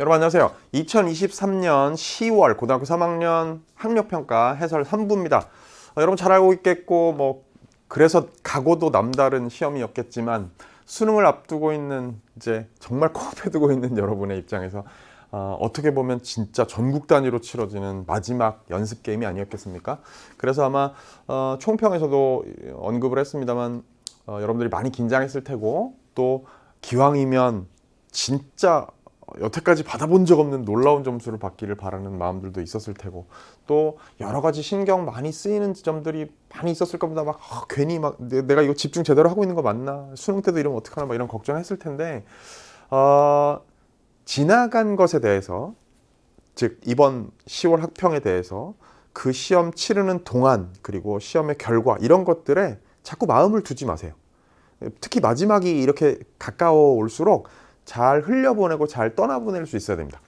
여러분 안녕하세요. 2023년 10월 고등학교 3학년 학력평가 해설 3부입니다. 여러분 잘 알고 있겠고 그래서 각오도 남다른 시험이었겠지만 수능을 앞두고 있는 이제 정말 코앞에 두고 있는 여러분의 입장에서 어떻게 보면 진짜 전국 단위로 치러지는 마지막 연습 게임이 아니었겠습니까? 그래서 아마 총평에서도 언급을 했습니다만 여러분들이 많이 긴장했을 테고 또 기왕이면 진짜 여태까지 받아본 적 없는 놀라운 점수를 받기를 바라는 마음들도 있었을 테고 또 여러 가지 신경 많이 쓰이는 지점들이 많이 있었을 겁니다. 괜히 내가 이거 집중 제대로 하고 있는 거 맞나? 수능 때도 이러면 어떡하나? 이런 걱정했을 텐데 지나간 것에 대해서 즉 이번 10월 학평에 대해서 그 시험 치르는 동안 그리고 시험의 결과 이런 것들에 자꾸 마음을 두지 마세요. 특히 마지막이 이렇게 가까워 올수록 잘 흘려보내고 잘 떠나보낼 수 있어야 됩니다.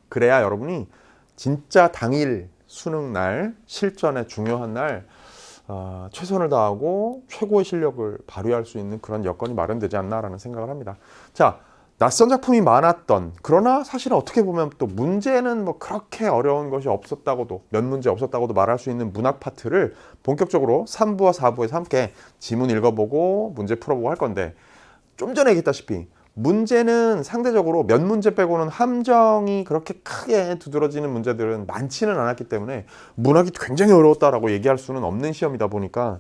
그래야 여러분이 진짜 당일 수능 날 실전의 중요한 날 최선을 다하고 최고의 실력을 발휘할 수 있는 그런 여건이 마련되지 않나라는 생각을 합니다. 자, 낯선 작품이 많았던 그러나 사실은 어떻게 보면 또 문제는 그렇게 어려운 것이 없었다고도 몇 문제 없었다고도 말할 수 있는 문학 파트를 본격적으로 3부와 4부에서 함께 지문 읽어보고 문제 풀어보고 할 건데 좀 전에 얘기했다시피 문제는 상대적으로 몇 문제 빼고는 함정이 그렇게 크게 두드러지는 문제들은 많지는 않았기 때문에 문학이 굉장히 어려웠다라고 얘기할 수는 없는 시험이다 보니까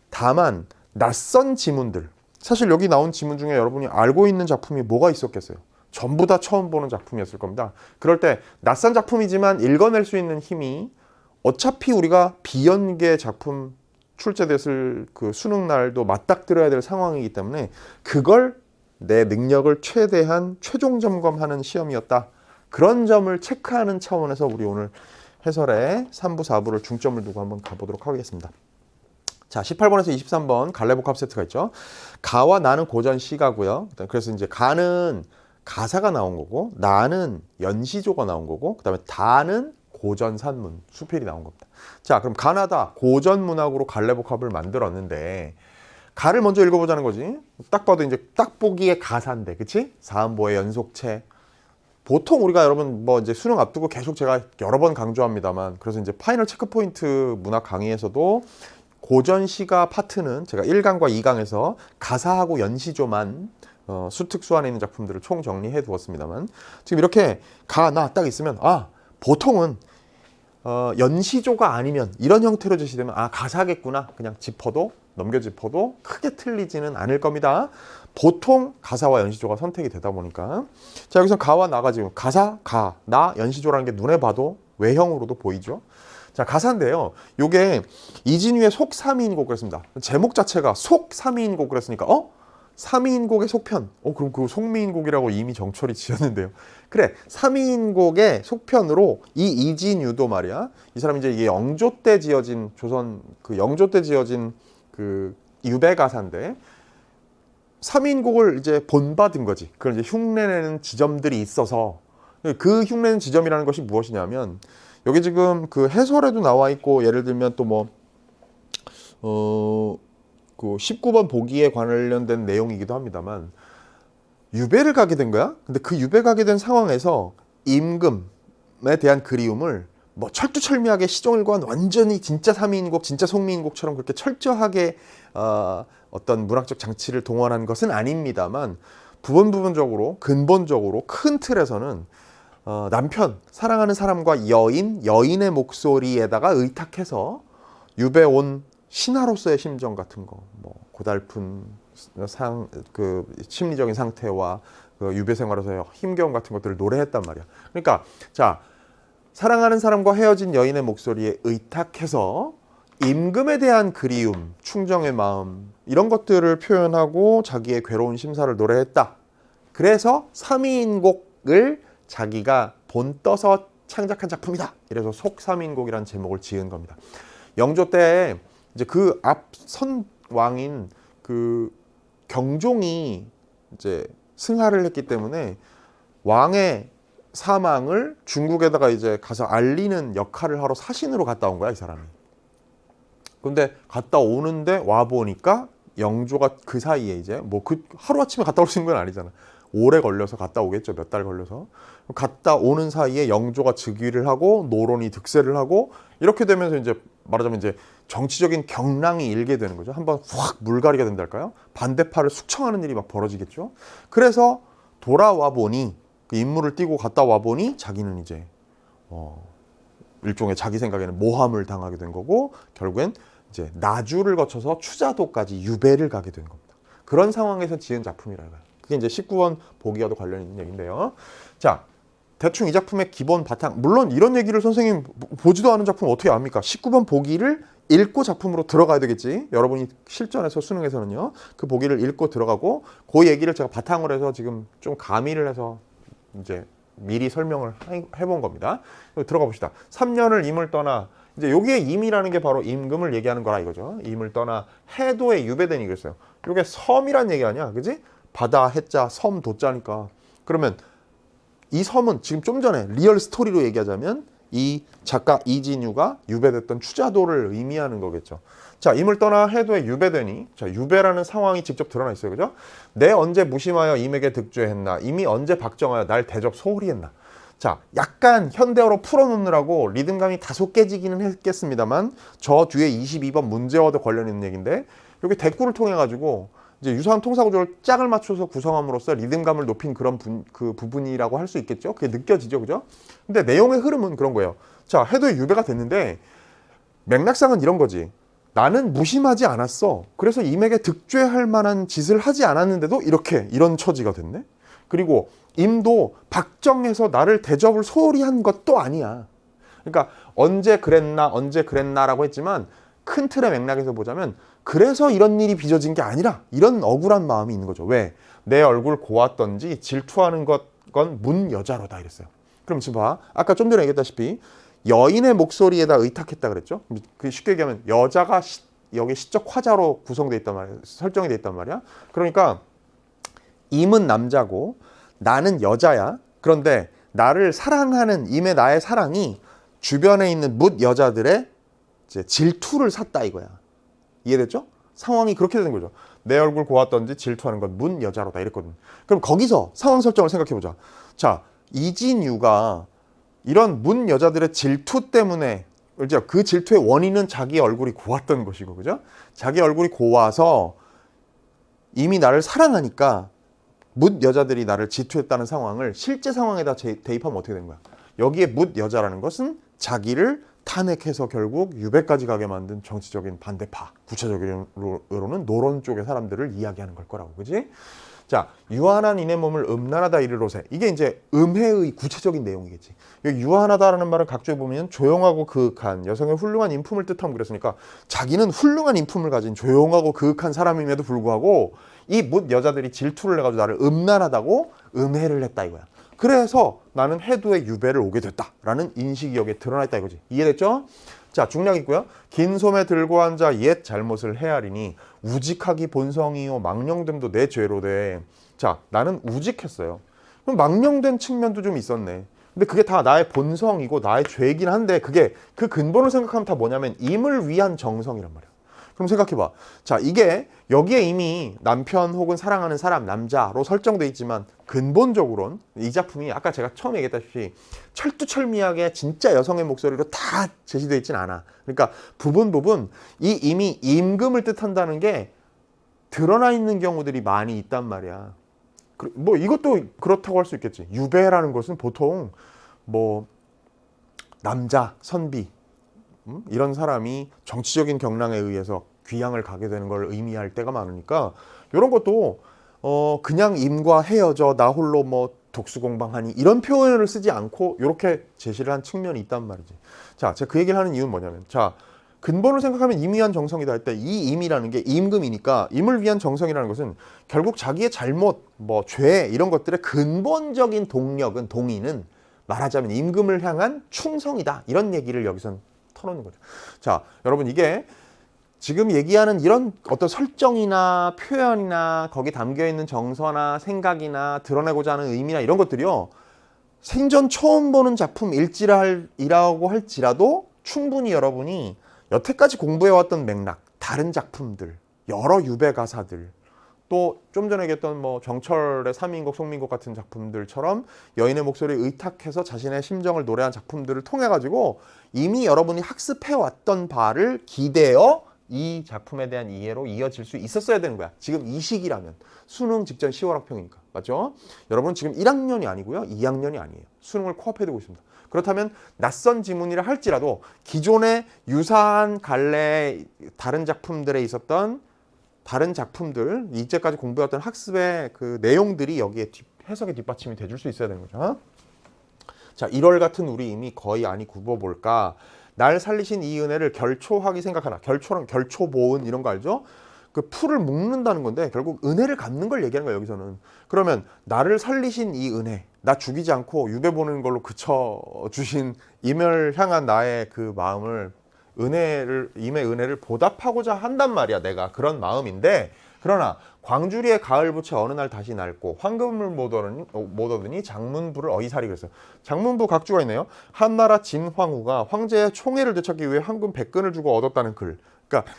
다만 낯선 지문들 사실 여기 나온 지문 중에 여러분이 알고 있는 작품이 뭐가 있었겠어요? 전부 다 처음 보는 작품이었을 겁니다. 그럴 때 낯선 작품이지만 읽어낼 수 있는 힘이 어차피 우리가 비연계 작품 출제됐을 그 수능 날도 맞닥뜨려야 될 상황이기 때문에 그걸 내 능력을 최대한 최종 점검하는 시험이었다. 그런 점을 체크하는 차원에서 우리 오늘 해설의 3부, 4부를 중점을 두고 한번 가보도록 하겠습니다. 자, 18번에서 23번 갈래복합 세트가 있죠. 가와 나는 고전 시가고요. 그래서 이제 가는 가사가 나온 거고 나는 연시조가 나온 거고 그다음에 다는 고전 산문, 수필이 나온 겁니다. 자, 그럼 가나다 고전 문학으로 갈래복합을 만들었는데 가를 먼저 읽어보자는 거지. 딱 봐도 이제 딱 보기에 가사인데, 그치? 사음보의 연속체. 보통 우리가 여러분 이제 수능 앞두고 계속 제가 여러 번 강조합니다만, 그래서 이제 파이널 체크 포인트 문학 강의에서도 고전 시가 파트는 제가 1강과 2강에서 가사하고 연시조만 수특수 안에 있는 작품들을 총 정리해 두었습니다만, 지금 이렇게 가, 나 딱 있으면 보통은 연시조가 아니면 이런 형태로 제시되면 가사겠구나 그냥 짚어도 넘겨 짚어도 크게 틀리지는 않을 겁니다. 보통 가사와 연시조가 선택이 되다 보니까 자 여기서 가와 나가 지금 가사, 가, 나, 연시조라는 게 눈에 봐도 외형으로도 보이죠. 자 가사인데요. 요게 이진우의 속 3인곡 그랬습니다. 제목 자체가 속 3인곡 그랬으니까 3인곡의 속편. 그럼 그 속미인곡이라고 이미 정철이 지었는데요. 그래, 3인곡의 속편으로 이 이진유도 말이야. 이 사람이 이제 이게 영조 때 지어진 조선 그 영조 때 지어진 그 유배 가사인데 3인곡을 이제 본받은 거지. 그걸 이제 흉내내는 지점들이 있어서 그 흉내내는 지점이라는 것이 무엇이냐면 여기 지금 그 해설에도 나와 있고 예를 들면 또 그 19번 보기에 관련된 내용이기도 합니다만 유배를 가게 된 거야. 근데 그 유배 가게 된 상황에서 임금에 대한 그리움을 철두철미하게 시종일관 완전히 진짜 3인곡, 진짜 속미인곡처럼 그렇게 철저하게 어떤 문학적 장치를 동원한 것은 아닙니다만 부분적으로 근본적으로 큰 틀에서는 남편, 사랑하는 사람과 여인의 목소리에다가 의탁해서 유배 온 신하로서의 심정 같은 거, 고달픈 그 심리적인 상태와 그 유배 생활에서의 힘겨움 같은 것들을 노래했단 말이야. 그러니까 자 사랑하는 사람과 헤어진 여인의 목소리에 의탁해서 임금에 대한 그리움, 충정의 마음 이런 것들을 표현하고 자기의 괴로운 심사를 노래했다. 그래서 3인곡을 자기가 본떠서 창작한 작품이다. 이래서 속 3인곡이라는 제목을 지은 겁니다. 영조 때 이제 그 앞선 왕인 그 경종이 이제 승하를 했기 때문에 왕의 사망을 중국에다가 이제 가서 알리는 역할을 하러 사신으로 갔다 온 거야, 이 사람이. 근데 갔다 오는데 와 보니까 영조가 그 사이에 이제 그 하루아침에 갔다 올 수 있는 건 아니잖아. 오래 걸려서 갔다 오겠죠. 몇 달 걸려서. 갔다 오는 사이에 영조가 즉위를 하고 노론이 득세를 하고 이렇게 되면서 이제 말하자면 이제 정치적인 경랑이 일게 되는 거죠. 한번 확 물갈이가 된달까요? 반대파를 숙청하는 일이 막 벌어지겠죠. 그래서 돌아와 보니 그 임무를 띠고 갔다 와 보니 자기는 이제 일종의 자기 생각에는 모함을 당하게 된 거고 결국엔 이제 나주를 거쳐서 추자도까지 유배를 가게 된 겁니다. 그런 상황에서 지은 작품이라고요. 그게 이제 19권 보기와도 관련 있는 얘기인데요. 자, 대충 이 작품의 기본 바탕, 물론 이런 얘기를 선생님 보지도 않은 작품 어떻게 압니까? 19번 보기를 읽고 작품으로 들어가야 되겠지. 여러분이 실전에서 수능에서는요. 그 보기를 읽고 들어가고 그 얘기를 제가 바탕으로 해서 지금 좀 가미를 해서 이제 미리 설명을 해본 겁니다. 들어가 봅시다. 3년을 임을 떠나 이제 여기에 임이라는 게 바로 임금을 얘기하는 거라 이거죠. 임을 떠나 해도에 유배되니 그랬어요. 이게 섬이란 얘기 아니야, 그지? 바다 해자 섬 도자니까. 그러면 이 섬은 지금 좀 전에 리얼 스토리로 얘기하자면 이 작가 이진유가 유배됐던 추자도를 의미하는 거겠죠. 자, 임을 떠나 해도에 유배되니, 자, 유배라는 상황이 직접 드러나 있어요. 그죠? 내 언제 무심하여 임에게 득죄했나, 임이 언제 박정하여 날 대접 소홀히 했나. 자, 약간 현대어로 풀어놓느라고 리듬감이 다소 깨지기는 했겠습니다만 저 뒤에 22번 문제와도 관련 있는 얘기인데 여기 대꾸를 통해 가지고 이제 유사한 통사 구조를 짝을 맞춰서 구성함으로써 리듬감을 높인 그런 그 부분이라고 할 수 있겠죠. 그게 느껴지죠, 그죠? 근데 내용의 흐름은 그런 거예요. 자, 해도에 유배가 됐는데 맥락상은 이런 거지. 나는 무심하지 않았어. 그래서 임에게 득죄할 만한 짓을 하지 않았는데도 이런 처지가 됐네. 그리고 임도 박정해서 나를 대접을 소홀히 한 것도 아니야. 그러니까 언제 그랬나라고 했지만 큰 틀의 맥락에서 보자면 그래서 이런 일이 빚어진 게 아니라 이런 억울한 마음이 있는 거죠. 왜? 내 얼굴 고왔던지 질투하는 건 문 여자로다 이랬어요. 그럼 지금 봐. 아까 좀 전에 얘기했다시피 여인의 목소리에다 의탁했다 그랬죠. 그 쉽게 얘기하면 여자가 여기 시적 화자로 구성돼 있단 말이야. 설정이 돼 있단 말이야. 그러니까 임은 남자고 나는 여자야. 그런데 나를 사랑하는 임의 나의 사랑이 주변에 있는 뭇 여자들의 이제 질투를 샀다 이거야. 이해됐죠? 상황이 그렇게 되는 거죠. 내 얼굴 고왔던지 질투하는 건 문 여자로다 이랬거든. 그럼 거기서 상황 설정을 생각해 보자. 자, 이진유가 이런 문 여자들의 질투 때문에 그 질투의 원인은 자기 얼굴이 고왔던 것이고, 그죠? 자기 얼굴이 고와서 이미 나를 사랑하니까 뭇 여자들이 나를 질투했다는 상황을 실제 상황에다 대입하면 어떻게 되는 거야? 여기에 뭇 여자라는 것은 자기를 탄핵해서 결국 유배까지 가게 만든 정치적인 반대파, 구체적으로는 노론 쪽의 사람들을 이야기하는 걸 거라고, 그지? 자, 유한한 이내 몸을 음란하다 이르로세. 이게 이제 음해의 구체적인 내용이겠지. 여기 유한하다라는 말을 각주에 보면 조용하고 그윽한 여성의 훌륭한 인품을 뜻하면 그랬으니까 자기는 훌륭한 인품을 가진 조용하고 그윽한 사람임에도 불구하고 이 뭇 여자들이 질투를 해가지고 나를 음란하다고 음해를 했다 이거야. 그래서 나는 해도에 유배를 오게 됐다라는 인식이 여기에 드러나 있다 이거지. 이해됐죠? 자, 중략 있고요. 긴 소매 들고 앉아 옛 잘못을 헤아리니 우직하기 본성이요 망령됨도 내 죄로 돼. 자, 나는 우직했어요. 그럼 망령된 측면도 좀 있었네. 근데 그게 다 나의 본성이고 나의 죄이긴 한데 그게 그 근본을 생각하면 다 뭐냐면 임을 위한 정성이란 말이야. 그럼 생각해봐. 자, 이게 여기에 이미 남편 혹은 사랑하는 사람, 남자로 설정돼 있지만 근본적으로는 이 작품이 아까 제가 처음에 얘기했다시피 철두철미하게 진짜 여성의 목소리로 다 제시되어 있진 않아. 그러니까 부분 이 이미 임금을 뜻한다는 게 드러나 있는 경우들이 많이 있단 말이야. 뭐 이것도 그렇다고 할 수 있겠지. 유배라는 것은 보통 뭐 남자, 선비 이런 사람이 정치적인 경랑에 의해서 귀향을 가게 되는 걸 의미할 때가 많으니까 이런 것도 그냥 임과 헤어져 나 홀로 뭐 독수공방하니 이런 표현을 쓰지 않고 이렇게 제시를 한 측면이 있단 말이지. 자, 제가 그 얘기를 하는 이유는 뭐냐면 자, 근본을 생각하면 임을 위한 정성이다 할 때 이 임이라는 게 임금이니까 임을 위한 정성이라는 것은 결국 자기의 잘못, 뭐 죄 이런 것들의 근본적인 동력은 동의는 말하자면 임금을 향한 충성이다. 이런 얘기를 여기선 터놓는 거죠. 자, 여러분 이게 지금 얘기하는 이런 어떤 설정이나 표현이나 거기 담겨있는 정서나 생각이나 드러내고자 하는 의미나 이런 것들이요. 생전 처음 보는 작품 일지라고 할지라도 충분히 여러분이 여태까지 공부해왔던 맥락, 다른 작품들, 여러 유배 가사들, 또 좀 전에 얘기했던 뭐 정철의 삼인곡, 송민곡 같은 작품들처럼 여인의 목소리에 의탁해서 자신의 심정을 노래한 작품들을 통해 가지고 이미 여러분이 학습해 왔던 바를 기대어 이 작품에 대한 이해로 이어질 수 있었어야 되는 거야. 지금 이 시기라면 수능 직전 10월 학평이니까. 맞죠? 여러분 지금 1학년이 아니고요. 2학년이 아니에요. 수능을 코앞에 두고 있습니다. 그렇다면 낯선 지문이라 할지라도 기존의 유사한 갈래 다른 작품들에 있었던 다른 작품들, 이제까지 공부해왔던 학습의 그 내용들이 여기에 해석의 뒷받침이 돼줄 수 있어야 되는 거죠. 자, 1월 같은 우리 이미 거의 아니 굽어볼까. 날 살리신 이 은혜를 결초하기 생각하나. 결초랑 결초보은 이런 거 알죠? 그 풀을 묶는다는 건데 결국 은혜를 갚는 걸 얘기하는 거예요, 여기서는. 그러면 나를 살리신 이 은혜, 나 죽이지 않고 유배 보는 걸로 그쳐주신 임을 향한 나의 그 마음을 임의 은혜를 보답하고자 한단 말이야. 내가 그런 마음인데, 그러나 광주리의 가을부채 어느 날 다시 낡고 황금을 못 얻으니 장문부를 어이살이. 그랬어요. 장문부 각주가 있네요. 한나라 진황후가 황제의 총애를 되찾기 위해 황금 100근을 주고 얻었다는 글. 그러니까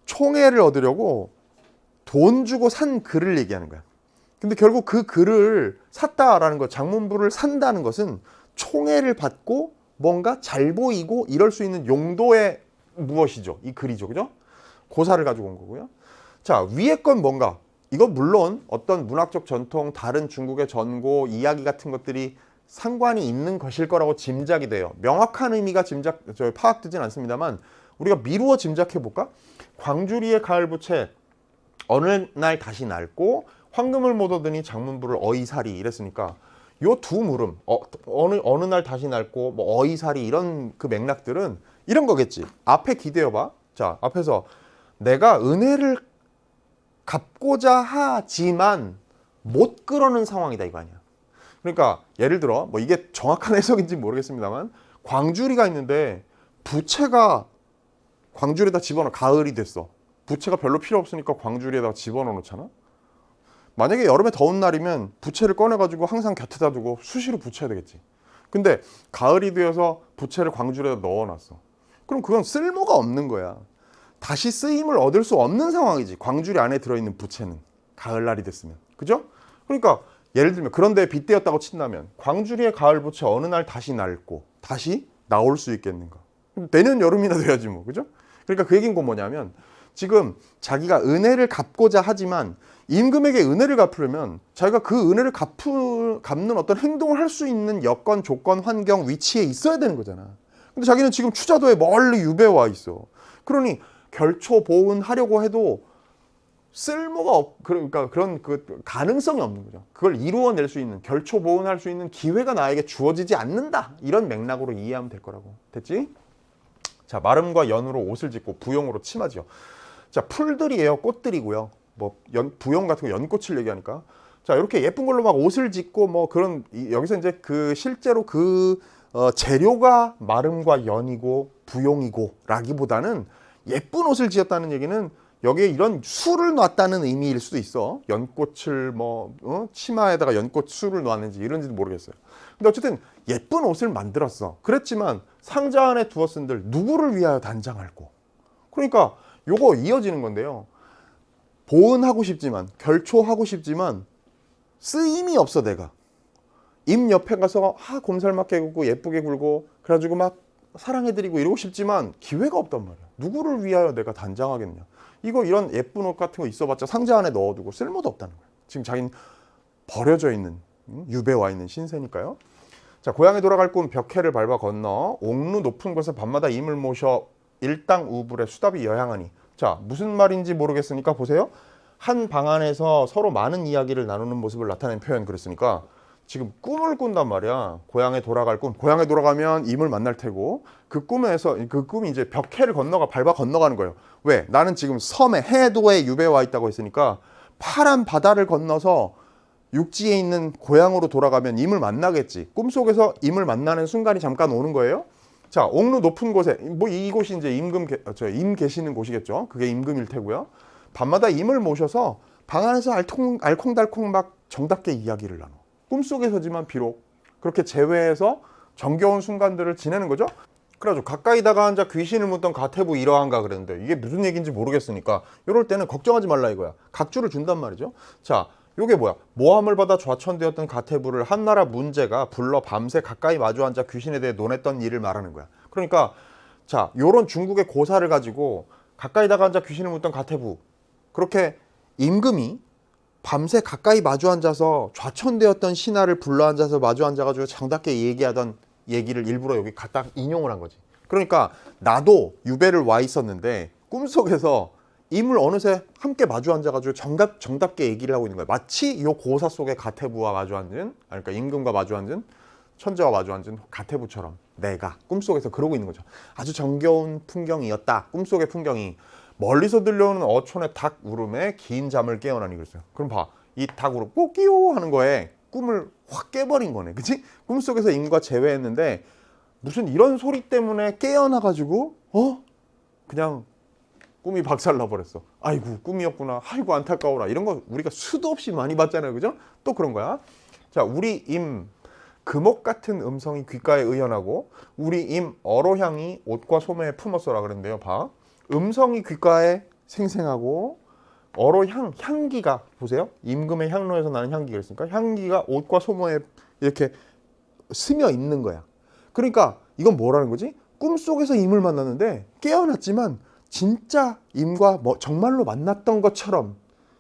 총애를 얻으려고 돈 주고 산 글을 얘기하는 거야. 근데 결국 그 글을 샀다라는 것, 장문부를 산다는 것은 총애를 받고 뭔가 잘 보이고 이럴 수 있는 용도의 무엇이죠? 이 글이죠. 그죠? 고사를 가지고 온 거고요. 자, 위에 건 뭔가? 이건 물론 어떤 문학적 전통, 다른 중국의 전고, 이야기 같은 것들이 상관이 있는 것일 거라고 짐작이 돼요. 명확한 의미가 파악되진 않습니다만 우리가 미루어 짐작해 볼까? 광주리의 가을부채 어느 날 다시 낡고 황금을 못 얻으니 장문부를 어이살이 이랬으니까 요 두 물음 어느 날 다시 낡고 뭐 어이살이 이런 그 맥락들은 이런 거겠지. 앞에 기대어 봐. 자, 앞에서 내가 은혜를 갚고자 하지만 못 그러는 상황이다 이거 아니야. 그러니까 예를 들어 뭐 이게 정확한 해석인지 모르겠습니다만 광주리가 있는데 부채가 광주리에다 집어넣어. 가을이 됐어. 부채가 별로 필요 없으니까 광주리에다 집어넣어 놓잖아. 만약에 여름에 더운 날이면 부채를 꺼내가지고 항상 곁에다 두고 수시로 붙여야 되겠지. 근데 가을이 되어서 부채를 광주리에다 넣어놨어. 그럼 그건 쓸모가 없는 거야. 다시 쓰임을 얻을 수 없는 상황이지. 광주리 안에 들어있는 부채는 가을날이 됐으면. 그죠? 그러니까 예를 들면 그런데 빗대었다고 친다면 광주리의 가을 부채 어느 날 다시 낡고 다시 나올 수 있겠는가? 내년 여름이나 돼야지 뭐. 그죠? 그러니까 그 얘기는 뭐냐면 지금 자기가 은혜를 갚고자 하지만 임금에게 은혜를 갚으려면 자기가 그 은혜를 갚는 어떤 행동을 할 수 있는 여건, 조건, 환경, 위치에 있어야 되는 거잖아. 근데 자기는 지금 추자도에 멀리 유배에 와 있어. 그러니 결초보은하려고 해도 그러니까 그런 그 가능성이 없는 거죠. 그걸 이루어낼 수 있는, 결초보은할 수 있는 기회가 나에게 주어지지 않는다. 이런 맥락으로 이해하면 될 거라고. 됐지? 자, 마름과 연으로 옷을 짓고 부용으로 치마지요. 자, 풀들이에요. 꽃들이고요. 뭐 부용 같은 거 연꽃을 얘기하니까. 자, 이렇게 예쁜 걸로 막 옷을 짓고 뭐 그런 여기서 이제 그 실제로 재료가 마름과 연이고 부용이고 라기보다는 예쁜 옷을 지었다는 얘기는 여기에 이런 술을 놨다는 의미일 수도 있어. 연꽃을 치마에다가 연꽃 술을 놨는지 이런지도 모르겠어요. 근데 어쨌든 예쁜 옷을 만들었어. 그랬지만 상자 안에 두었은들 누구를 위하여 단장할꼬. 그러니까 요거 이어지는 건데요. 보은하고 싶지만 결초하고 싶지만 쓰임이 없어. 내가 임 옆에 가서 곰살맞게 굴고 예쁘게 굴고 그래가지고 막 사랑해드리고 이러고 싶지만 기회가 없단 말이야. 누구를 위하여 내가 단장하겠냐. 이런 예쁜 옷 같은 거 있어봤자 상자 안에 넣어두고 쓸모도 없다는 거야. 지금 자기는 버려져 있는 유배에 와 있는 신세니까요. 자, 고향에 돌아갈 꿈 벽해를 밟아 건너 옥루 높은 곳에 밤마다 임을 모셔 일당 우불에 수답이 여향하니. 자, 무슨 말인지 모르겠으니까 보세요. 한 방 안에서 서로 많은 이야기를 나누는 모습을 나타낸 표현. 그랬으니까 지금 꿈을 꾼단 말이야. 고향에 돌아갈 꿈. 고향에 돌아가면 임을 만날 테고 그 꿈이 이제 벽해를 밟아 건너가는 거예요. 왜? 나는 지금 섬에 해도에 유배에 와 있다고 했으니까 파란 바다를 건너서 육지에 있는 고향으로 돌아가면 임을 만나겠지. 꿈속에서 임을 만나는 순간이 잠깐 오는 거예요. 자, 옥루 높은 곳에 뭐 이곳이 이제 임 계시는 곳이겠죠. 그게 임금일 테고요. 밤마다 임을 모셔서 방 안에서 알콩달콩 막 정답게 이야기를 나눠. 꿈속에서지만 비록 그렇게 재회해서 정겨운 순간들을 지내는 거죠. 그래가지고 가까이다가 앉아 귀신을 묻던 가태부 이러한가 그랬는데 이게 무슨 얘기인지 모르겠으니까 이럴 때는 걱정하지 말라 이거야. 각주를 준단 말이죠. 자, 요게 뭐야? 모함을 받아 좌천되었던 가태부를 한나라 문제가 불러 밤새 가까이 마주 앉아 귀신에 대해 논했던 일을 말하는 거야. 그러니까 자, 요런 중국의 고사를 가지고 가까이다가 앉아 귀신을 묻던 가태부, 그렇게 임금이 밤새 가까이 마주 앉아서 좌천되었던 신하를 불러 앉아서 마주 앉아가지고 정답게 얘기하던 얘기를 일부러 여기 갖다 인용을 한 거지. 그러니까 나도 유배를 와 있었는데 꿈속에서 임을 어느새 함께 마주 앉아가지고 정답게 얘기를 하고 있는 거야. 마치 이 고사 속의 가태부와 마주 앉은, 그러니까 임금과 마주 앉은, 천재와 마주 앉은 가태부처럼 내가 꿈속에서 그러고 있는 거죠. 아주 정겨운 풍경이었다. 꿈속의 풍경이. 멀리서 들려오는 어촌의 닭 울음에 긴 잠을 깨어나니 그랬어요. 그럼 봐. 이 닭 울음 꼬끼요 하는 거에 꿈을 확 깨버린 거네. 그치? 꿈속에서 임과 재회했는데 무슨 이런 소리 때문에 깨어나가지고 그냥 꿈이 박살나 버렸어. 아이고 꿈이었구나. 아이고 안타까워라. 이런 거 우리가 수도 없이 많이 봤잖아요. 그죠? 또 그런 거야. 자, 우리 임 금옥 같은 음성이 귓가에 의연하고 우리 임 어로향이 옷과 소매에 품었어라 그랬는데요. 봐. 음성이 귓가에 생생하고 향기가 보세요. 임금의 향로에서 나는 향기가 있으니까 향기가 옷과 소매에 이렇게 스며 있는 거야. 그러니까 이건 뭐라는 거지? 꿈속에서 임을 만났는데 깨어났지만 진짜 임과 정말로 만났던 것처럼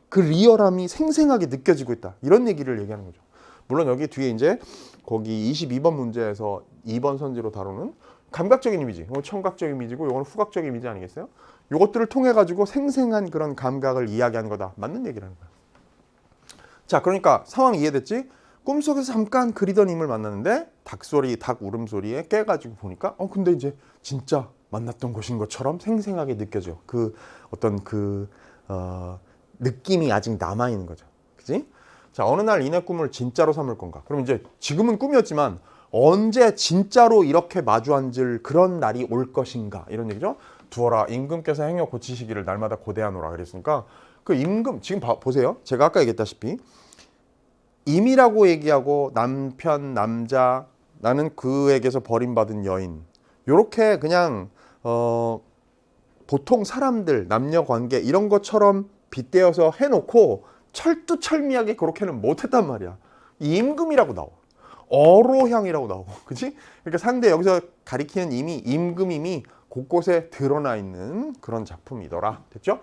그 리얼함이 생생하게 느껴지고 있다. 이런 얘기를 얘기하는 거죠. 물론 여기 뒤에 이제 거기 22번 문제에서 2번 선지로 다루는 감각적인 이미지, 이건 청각적인 이미지고 이건 후각적인 이미지 아니겠어요? 이것들을 통해 가지고 생생한 그런 감각을 이야기하는 거다. 맞는 얘기라는 거야. 자, 그러니까 상황 이해됐지? 꿈속에서 잠깐 그리던 임을 만났는데 닭소리, 닭 울음소리에 깨가지고 보니까 근데 이제 진짜 만났던 곳인 것처럼 생생하게 느껴져. 그 어떤 느낌이 아직 남아있는 거죠. 그지? 자, 어느 날 이내 꿈을 진짜로 삼을 건가? 그럼 이제 지금은 꿈이었지만 언제 진짜로 이렇게 마주 앉을 그런 날이 올 것인가? 이런 얘기죠. 두어라 임금께서 행여 고치시기를 날마다 고대하노라 그랬으니까 그 임금 지금 보세요. 제가 아까 얘기했다시피 임이라고 얘기하고 남편, 남자, 나는 그에게서 버림받은 여인 요렇게 그냥 보통 사람들, 남녀 관계 이런 것처럼 빗대어서 해놓고 철두철미하게 그렇게는 못했단 말이야. 임금이라고 나와. 어로향이라고 나오고, 그치? 그러니까 상대 여기서 가리키는 임이 임금임이 곳곳에 드러나 있는 그런 작품이더라. 됐죠?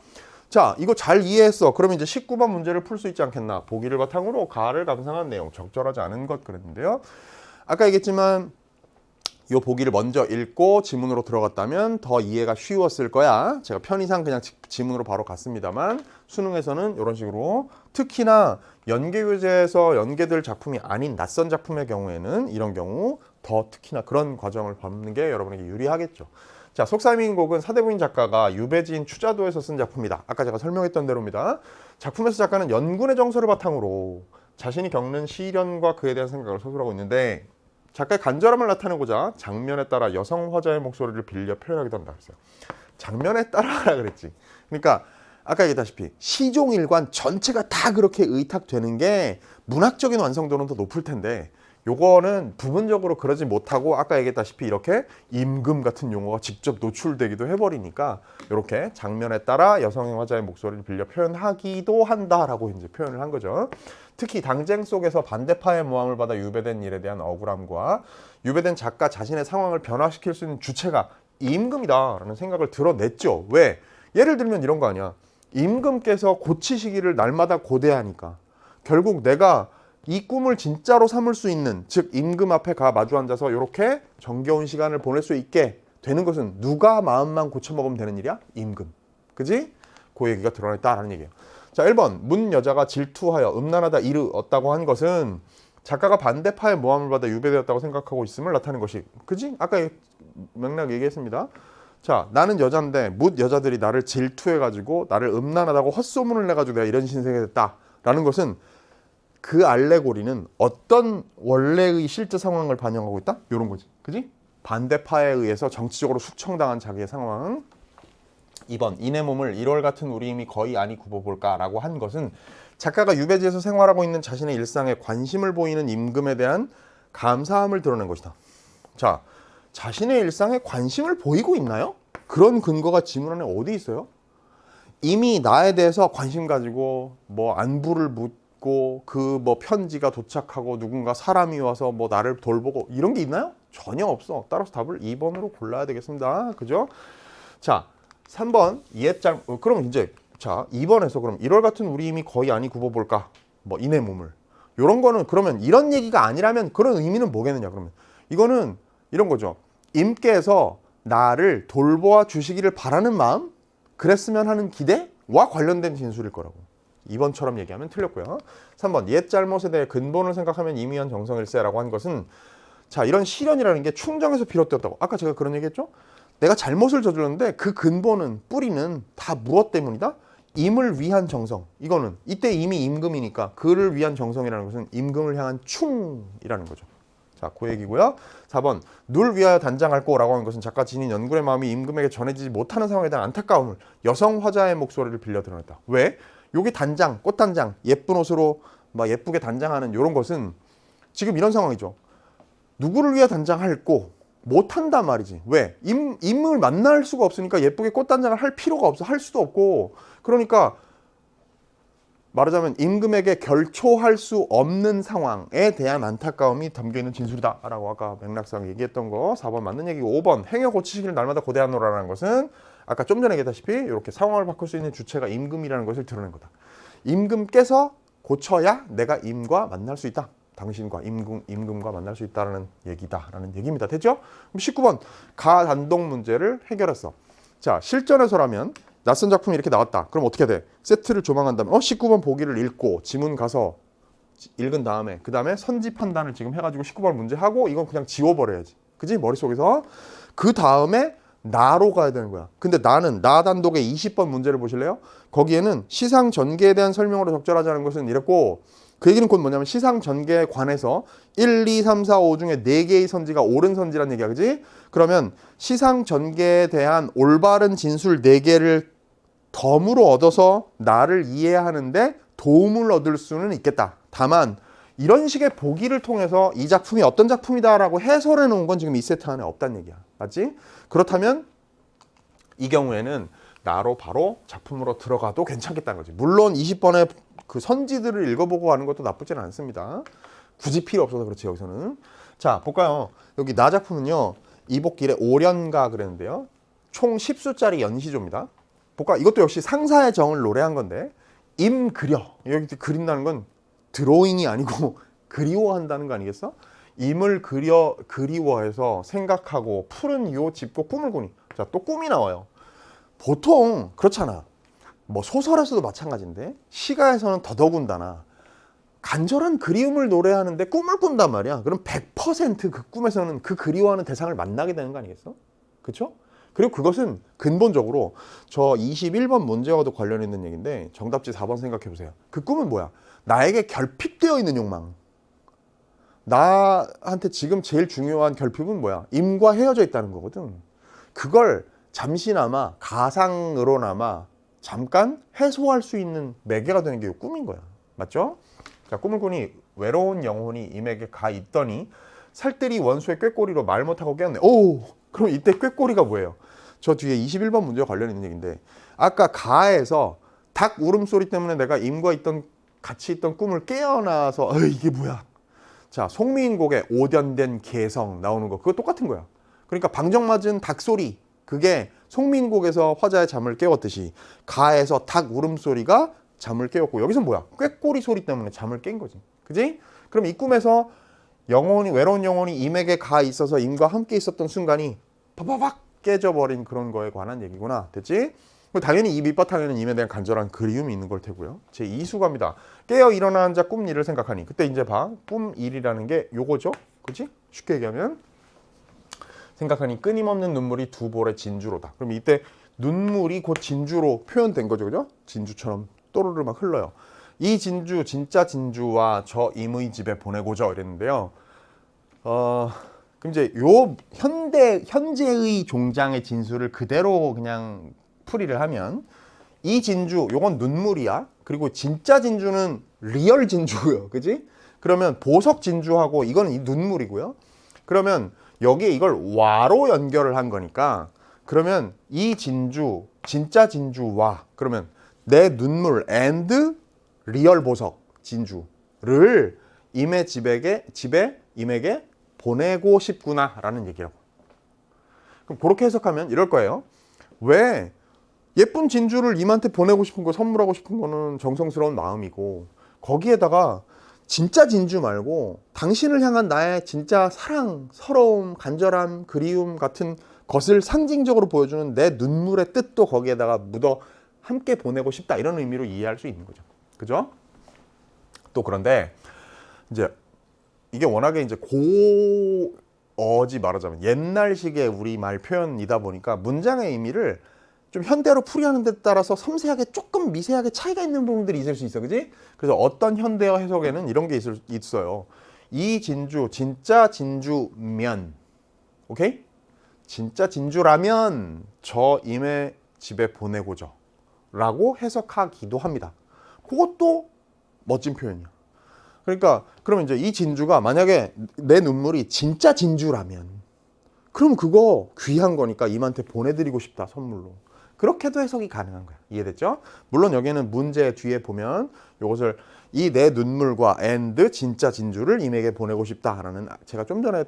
자, 이거 잘 이해했어. 그러면 이제 19번 문제를 풀 수 있지 않겠나? 보기를 바탕으로 가를 감상한 내용, 적절하지 않은 것 그랬는데요. 아까 얘기했지만 이 보기를 먼저 읽고 지문으로 들어갔다면 더 이해가 쉬웠을 거야. 제가 편의상 그냥 지문으로 바로 갔습니다만 수능에서는 이런 식으로 특히나 연계교재에서 연계될 작품이 아닌 낯선 작품의 경우에는 이런 경우 더 특히나 그런 과정을 밟는 게 여러분에게 유리하겠죠. 자, 속삼인곡은 사대부인 작가가 유배지인 추자도에서 쓴 작품이다. 아까 제가 설명했던 대로입니다. 작품에서 작가는 연군의 정서를 바탕으로 자신이 겪는 시련과 그에 대한 생각을 서술하고 있는데 작가의 간절함을 나타내고자 장면에 따라 여성 화자의 목소리를 빌려 표현하기도 한다 그랬어요. 장면에 따라라 그랬지. 그러니까 아까 얘기했다시피 시종일관 전체가 다 그렇게 의탁되는 게 문학적인 완성도는 더 높을 텐데 요거는 부분적으로 그러지 못하고 아까 얘기했다시피 이렇게 임금 같은 용어가 직접 노출되기도 해버리니까 이렇게 장면에 따라 여성의 화자의 목소리를 빌려 표현하기도 한다라고 이제 표현을 한 거죠. 특히 당쟁 속에서 반대파의 모함을 받아 유배된 일에 대한 억울함과 유배된 작가 자신의 상황을 변화시킬 수 있는 주체가 임금이다라는 생각을 드러냈죠. 왜? 예를 들면 이런 거 아니야. 임금께서 고치시기를 날마다 고대하니까 결국 내가 이 꿈을 진짜로 삼을 수 있는, 즉 임금 앞에 가 마주 앉아서 이렇게 정겨운 시간을 보낼 수 있게 되는 것은 누가 마음만 고쳐먹으면 되는 일이야? 임금. 그지? 그 얘기가 드러냈다라는 얘기예요. 자, 1번 문 여자가 질투하여 음란하다 이르었다고 한 것은 작가가 반대파의 모함을 받아 유배되었다고 생각하고 있음을 나타내는 것이, 그지? 아까 맥락 얘기했습니다. 자, 나는 여잔데 묻 여자들이 나를 질투해가지고 나를 음란하다고 헛소문을 내가지고 내가 이런 신세가 됐다라는 것은 그 알레고리는 어떤 원래의 실제 상황을 반영하고 있다? 이런 거지. 그지? 반대파에 의해서 정치적으로 숙청당한 자기의 상황. 2번 이내 몸을 1월 같은 우리 힘이 거의 아니 굽어볼까 라고 한 것은 작가가 유배지에서 생활하고 있는 자신의 일상에 관심을 보이는 임금에 대한 감사함을 드러낸 것이다. 자, 자신의 일상에 관심을 보이고 있나요? 그런 근거가 지문 안에 어디 있어요? 이미 나에 대해서 관심 가지고 뭐 안부를 묻고 그 뭐 편지가 도착하고 누군가 사람이 와서 뭐 나를 돌보고 이런 게 있나요? 전혀 없어. 따라서 답을 2번으로 골라야 되겠습니다. 그죠? 자, 3번 이해짤 그럼 이제 자 2번에서 그럼 1월 같은 우리 임이 거의 아니 굽어볼까? 뭐 이내 몸을 요런 거는 그러면 이런 얘기가 아니라면 그런 의미는 뭐겠느냐 그러면 이거는 이런 거죠. 임께서 나를 돌보아 주시기를 바라는 마음 그랬으면 하는 기대와 관련된 진술일 거라고. 2번처럼 얘기하면 틀렸고요. 3번 옛 잘못에 대해 근본을 생각하면 임의한 정성일세라고 한 것은 자 이런 시련이라는 게 충정에서 비롯되었다고. 아까 제가 그런 얘기했죠. 내가 잘못을 저질렀는데 그 근본은 뿌리는 다 무엇 때문이다? 임을 위한 정성. 이거는 이때 이미 임금이니까 그를 위한 정성이라는 것은 임금을 향한 충이라는 거죠. 자, 그 얘기고요. 4번 누를 위하여 단장할 거라고 하는 것은 작가 지닌 연굴의 마음이 임금에게 전해지지 못하는 상황에 대한 안타까움을 여성 화자의 목소리를 빌려 드러냈다. 왜? 여기 단장, 꽃단장, 예쁜 옷으로 막 예쁘게 단장하는 이런 것은 지금 이런 상황이죠. 누구를 위해 단장할 거 못한단 말이지. 왜? 임을 만날 수가 없으니까 예쁘게 꽃단장을 할 필요가 없어. 할 수도 없고. 그러니까 말하자면 임금에게 결초할 수 없는 상황에 대한 안타까움이 담겨있는 진술이다 라고 아까 맥락상 얘기했던 거 4번 맞는 얘기고 5번 행여 고치시기를 날마다 고대하노라는 것은 아까 좀 전에 얘기했다시피 이렇게 상황을 바꿀 수 있는 주체가 임금이라는 것을 드러낸 거다. 임금께서 고쳐야 내가 임과 만날 수 있다. 당신과 임금과 만날 수 있다는 얘기다라는 얘기입니다. 됐죠? 그럼 19번 가단동 문제를 해결했어. 자 실전에서라면 낯선 작품이 이렇게 나왔다. 그럼 어떻게 돼? 세트를 조망한다면 19번 보기를 읽고 지문 가서 읽은 다음에 그 다음에 선지 판단을 지금 해가지고 19번 문제 하고 이건 그냥 지워버려야지. 그지? 머릿속에서. 그 다음에 나로 가야 되는 거야. 근데 나는 나 단독의 20번 문제를 보실래요? 거기에는 시상 전개에 대한 설명으로 적절하지 않은 것은 이랬고 그 얘기는 곧 뭐냐면 시상 전개에 관해서 1, 2, 3, 4, 5 중에 4개의 선지가 옳은 선지란 얘기야. 그지? 그러면 시상 전개에 대한 올바른 진술 4개를 덤으로 얻어서 나를 이해하는데 도움을 얻을 수는 있겠다. 다만 이런 식의 보기를 통해서 이 작품이 어떤 작품이다라고 해설해 놓은 건 지금 이 세트 안에 없다는 얘기야. 맞지? 그렇다면 이 경우에는 나로 바로 작품으로 들어가도 괜찮겠다는 거지. 물론 20번의 그 선지들을 읽어보고 가는 것도 나쁘지는 않습니다. 굳이 필요 없어서 그렇지 여기서는. 자 볼까요? 여기 나 작품은요. 이복길의 오련가 그랬는데요. 총 10수짜리 연시조입니다. 볼까? 이것도 역시 상사의 정을 노래한 건데 임 그려. 여기 그린다는 건 드로잉이 아니고 그리워한다는 거 아니겠어? 임을 그리워해서 생각하고 푸른 요 짚고 꿈을 꾸니. 자, 또 꿈이 나와요. 보통 그렇잖아. 뭐 소설에서도 마찬가지인데 시가에서는 더더군다나 간절한 그리움을 노래하는데 꿈을 꾼단 말이야. 그럼 100%그 꿈에서는 그 그리워하는 대상을 만나게 되는 거 아니겠어? 그렇죠? 그리고 그것은 근본적으로 저 21번 문제와도 관련 있는 얘기인데 정답지 4번 생각해 보세요. 그 꿈은 뭐야? 나에게 결핍되어 있는 욕망. 나한테 지금 제일 중요한 결핍은 뭐야? 임과 헤어져 있다는 거거든. 그걸 잠시나마 가상으로나마 잠깐 해소할 수 있는 매개가 되는 게 꿈인 거야. 맞죠? 자, 꿈을 꾸니 외로운 영혼이 임에게 가 있더니 살뜰히 원수의 꾀꼬리로 말 못하고 깨었네. 오! 그럼 이때 꾀꼬리가 뭐예요? 저 뒤에 21번 문제와 관련 있는 얘기인데 아까 가에서 닭 울음소리 때문에 내가 임과 같이 있던 꿈을 깨어나서 이게 뭐야? 자, 송미인곡의 오련된 개성 나오는 거 그거 똑같은 거야. 그러니까 방정맞은 닭소리 그게 송민곡에서 화자의 잠을 깨웠듯이 가에서 닭 울음소리가 잠을 깨웠고 여기서 뭐야? 꾀꼬리 소리 때문에 잠을 깬 거지. 그지? 그럼 이 꿈에서 외로운 영혼이 임에게 가 있어서 임과 함께 있었던 순간이 파파박 깨져버린 그런 거에 관한 얘기구나. 됐지? 당연히 이 밑바탕에는 임에 대한 간절한 그리움이 있는 걸 테고요. 제 2수갑니다. 깨어 일어난 자 꿈 일을 생각하니 그때 이제 봐. 꿈 일이라는 게 요거죠. 그지? 쉽게 얘기하면 생각하니 끊임없는 눈물이 두 볼의 진주로다. 그럼 이때 눈물이 곧 진주로 표현된 거죠. 그죠? 진주처럼 또르르 막 흘러요. 이 진주, 진짜 진주와 저 임의 집에 보내고자 이랬는데요. 그럼 이제 요 현재의 종장의 진술을 그대로 그냥 풀이를 하면 이 진주, 요건 눈물이야. 그리고 진짜 진주는 리얼 진주고요. 그지? 그러면 보석 진주하고 이거는 이 눈물이고요. 그러면 여기에 이걸 와로 연결을 한 거니까 그러면 이 진주, 진짜 진주와 그러면 내 눈물 and 리얼 보석 진주를 집에 임에게 보내고 싶구나라는 얘기라고. 그럼 그렇게 해석하면 이럴 거예요. 왜 예쁜 진주를 임한테 보내고 싶은 거, 선물하고 싶은 거는 정성스러운 마음이고 거기에다가 진짜 진주 말고 당신을 향한 나의 진짜 사랑, 서러움, 간절함, 그리움 같은 것을 상징적으로 보여주는 내 눈물의 뜻도 거기에다가 묻어 함께 보내고 싶다 이런 의미로 이해할 수 있는 거죠. 그죠? 또 그런데 이제 이게 워낙에 이제 고어지 말하자면 옛날식의 우리말 표현이다 보니까 문장의 의미를 좀 현대로 풀이하는 데 따라서 섬세하게 조금 미세하게 차이가 있는 부분들이 있을 수 있어. 그지? 그래서 어떤 현대어 해석에는 이런 게 있어요. 이 진주, 진짜 진주면, 오케이? 진짜 진주라면 저 임의 집에 보내고죠. 라고 해석하기도 합니다. 그것도 멋진 표현이야. 그러니까 그러면 이제 이 진주가 만약에 내 눈물이 진짜 진주라면 그럼 그거 귀한 거니까 임한테 보내드리고 싶다, 선물로. 그렇게도 해석이 가능한 거야. 이해됐죠? 물론 여기는 문제 뒤에 보면 이것을 이 내 눈물과 and 진짜 진주를 임에게 보내고 싶다라는 제가 좀 전에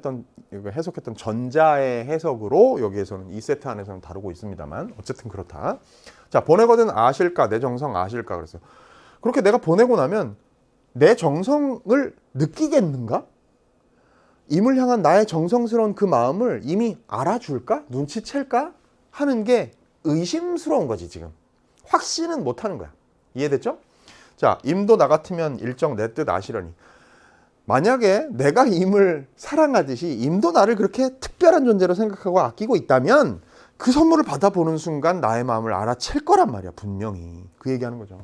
해석했던 전자의 해석으로 여기에서는 이 세트 안에서는 다루고 있습니다만 어쨌든 그렇다. 자, 보내거든 아실까? 내 정성 아실까? 그랬어요. 그렇게 내가 보내고 나면 내 정성을 느끼겠는가? 임을 향한 나의 정성스러운 그 마음을 이미 알아줄까? 눈치챌까? 하는 게 의심스러운 거지 지금. 확신은 못하는 거야. 이해됐죠? 자, 임도 나 같으면 일정 내 뜻 아시려니. 만약에 내가 임을 사랑하듯이 임도 나를 그렇게 특별한 존재로 생각하고 아끼고 있다면 그 선물을 받아보는 순간 나의 마음을 알아챌 거란 말이야. 분명히. 그 얘기하는 거죠.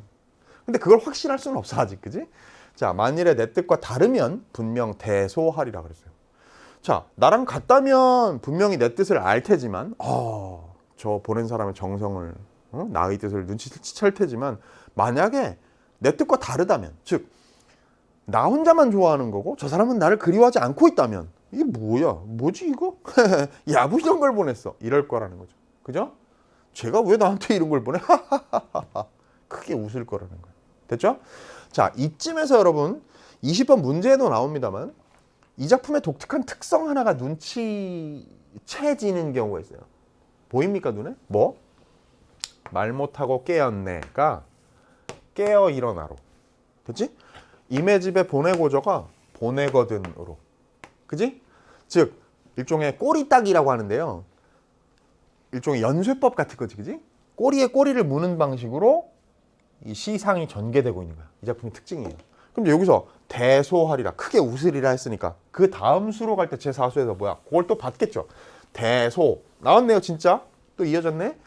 근데 그걸 확신할 수는 없어 아직. 그지? 자, 만일에 내 뜻과 다르면 분명 대소하리라 그랬어요. 자, 나랑 같다면 분명히 내 뜻을 알 테지만 저 보낸 사람의 정성을 나의 뜻을 눈치챌 테지만 만약에 내 뜻과 다르다면 즉 나 혼자만 좋아하는 거고 저 사람은 나를 그리워하지 않고 있다면 이게 뭐야? 뭐지 이거? 야부정 걸 보냈어. 이럴 거라는 거죠. 그죠? 제가 왜 나한테 이런 걸 보내? 크게 웃을 거라는 거예요. 됐죠? 자, 이쯤에서 여러분 20번 문제에도 나옵니다만 이 작품의 독특한 특성 하나가 눈치채지는 경우가 있어요. 보입니까 눈에? 뭐? 말 못하고 깨었네가 깨어 일어나로. 그치? 임의 집에 보내고저가 보내거든으로. 그지? 즉 일종의 꼬리딱이라고 하는데요. 일종의 연쇄법 같은 거지. 그지? 꼬리에 꼬리를 무는 방식으로 이 시상이 전개되고 있는 거야. 이 작품의 특징이에요. 그럼 여기서 대소하리라 크게 웃으리라 했으니까 그 다음 수로 갈 때 제4수에서 뭐야? 그걸 또 받겠죠. 대소 나왔네요. 진짜 또 이어졌네.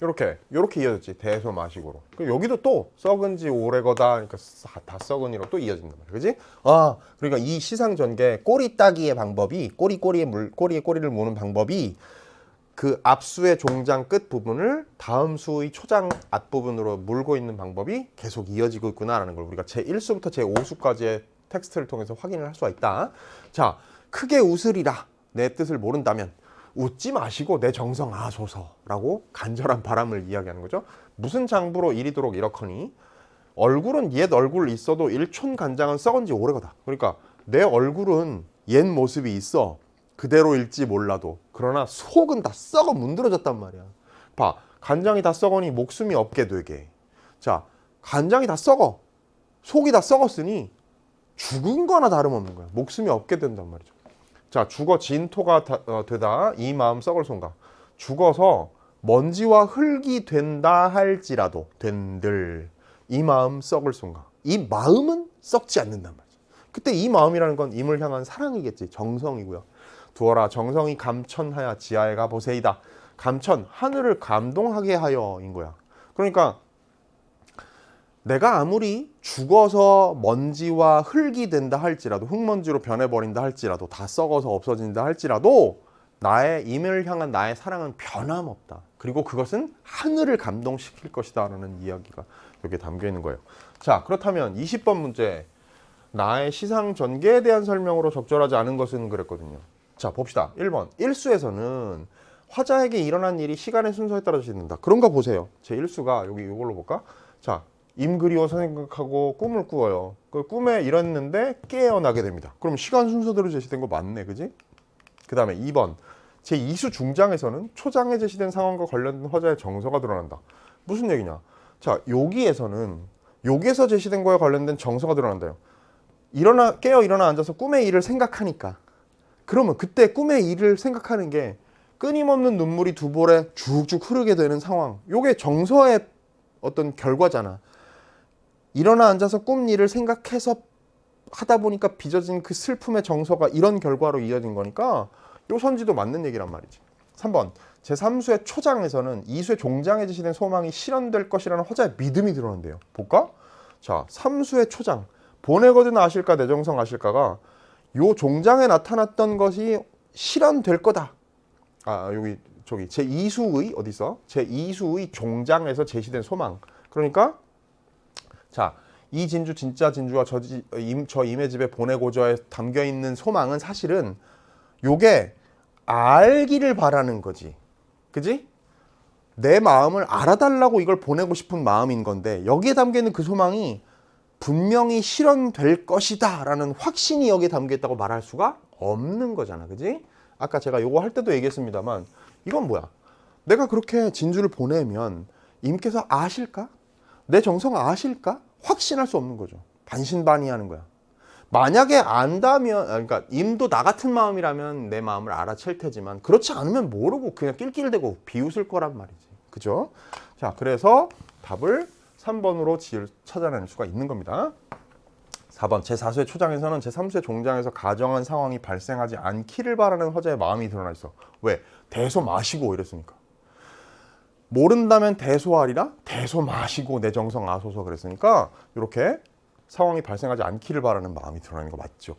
요렇게 이어졌지. 대소 마식으로. 그럼 여기도 또 썩은 지 오래거다. 그러니까 다 썩은이로 또 이어진단 말이야. 그지? 그러니까 이 시상 전개 꼬리 따기의 방법이 꼬리에 꼬리를 무는 방법이 그 앞수의 종장 끝 부분을 다음 수의 초장 앞부분으로 물고 있는 방법이 계속 이어지고 있구나라는 걸 우리가 제1수부터 제5수까지의 텍스트를 통해서 확인을 할 수가 있다. 자, 크게 웃으리라. 내 뜻을 모른다면 웃지 마시고 내 정성 아소서라고 간절한 바람을 이야기하는 거죠. 무슨 장부로 이리도록 이렇거니 얼굴은 옛 얼굴 있어도 일촌간장은 썩은 지 오래거다. 그러니까 내 얼굴은 옛 모습이 있어. 그대로일지 몰라도 그러나 속은 다 썩어 문드러졌단 말이야. 봐, 간장이 다 썩으니 목숨이 없게 되게. 자, 간장이 다 썩어. 속이 다 썩었으니 죽은 거나 다름없는 거야. 목숨이 없게 된단 말이죠. 자, 죽어 진토가 되다 이 마음 썩을 손가. 죽어서 먼지와 흙이 된다 할지라도 된들 이 마음 썩을 손가. 이 마음은 썩지 않는단 말이죠. 그때 이 마음이라는 건 임을 향한 사랑이겠지. 정성이고요. 두어라 정성이 감천하여 지하에 가보세이다. 감천, 하늘을 감동하게 하여인 거야. 그러니까 내가 아무리 죽어서 먼지와 흙이 된다 할지라도 흙먼지로 변해버린다 할지라도 다 썩어서 없어진다 할지라도 나의 임을 향한 나의 사랑은 변함없다. 그리고 그것은 하늘을 감동시킬 것이다 라는 이야기가 여기에 담겨 있는 거예요. 자, 그렇다면 20번 문제 나의 시상 전개에 대한 설명으로 적절하지 않은 것은 그랬거든요. 자, 봅시다. 1번. 일수에서는 화자에게 일어난 일이 시간의 순서에 따라 진다. 그런 거 보세요. 제 일수가 여기 이걸로 볼까? 자, 임 그리워서 생각하고 꿈을 꾸어요. 그 꿈에 일었는데 깨어나게 됩니다. 그럼 시간 순서대로 제시된 거 맞네, 그지? 그 다음에 2번. 제 2수 중장에서는 초장에 제시된 상황과 관련된 화자의 정서가 드러난다. 무슨 얘기냐? 자, 여기에서 제시된 거에 관련된 정서가 드러난다요. 깨어 일어나 앉아서 꿈의 일을 생각하니까. 그러면 그때 꿈의 일을 생각하는 게 끊임없는 눈물이 두 볼에 쭉쭉 흐르게 되는 상황. 요게 정서의 어떤 결과잖아. 일어나 앉아서 꿈 일을 생각해서 하다 보니까 빚어진 그 슬픔의 정서가 이런 결과로 이어진 거니까 요 선지도 맞는 얘기란 말이지. 3번. 제3수의 초장에서는 2수의 종장에 제시된 소망이 실현될 것이라는 화자의 믿음이 드러난대요. 볼까? 자, 3수의 초장. 보내거든 아실까 내정성 아실까가 요 종장에 나타났던 것이 실현될 거다. 저기 제2수의 어디 있어? 제2수의 종장에서 제시된 소망. 그러니까 자, 이 진주 진짜 진주와 저 임의 집에 보내고자에 담겨 있는 소망은 사실은 요게 알기를 바라는 거지. 그지? 내 마음을 알아달라고 이걸 보내고 싶은 마음인 건데 여기에 담겨 있는 그 소망이 분명히 실현될 것이다 라는 확신이 여기에 담겨 있다고 말할 수가 없는 거잖아. 그지? 아까 제가 요거 할 때도 얘기했습니다만 이건 뭐야? 내가 그렇게 진주를 보내면 임께서 아실까? 내 정성 아실까? 확신할 수 없는 거죠. 반신반의하는 거야. 만약에 안다면, 그러니까 임도 나 같은 마음이라면 내 마음을 알아챌 테지만 그렇지 않으면 모르고 그냥 낄낄대고 비웃을 거란 말이지. 그죠? 자, 그래서 답을 3번으로 찾아낼 수가 있는 겁니다. 4번. 제4수의 초장에서는 제3수의 종장에서 가정한 상황이 발생하지 않기를 바라는 화자의 마음이 드러나 있어. 왜? 대소 마시고 이랬으니까. 모른다면 대소하리라? 대소 마시고 내 정성 아소서 그랬으니까 이렇게 상황이 발생하지 않기를 바라는 마음이 드러나는 거 맞죠?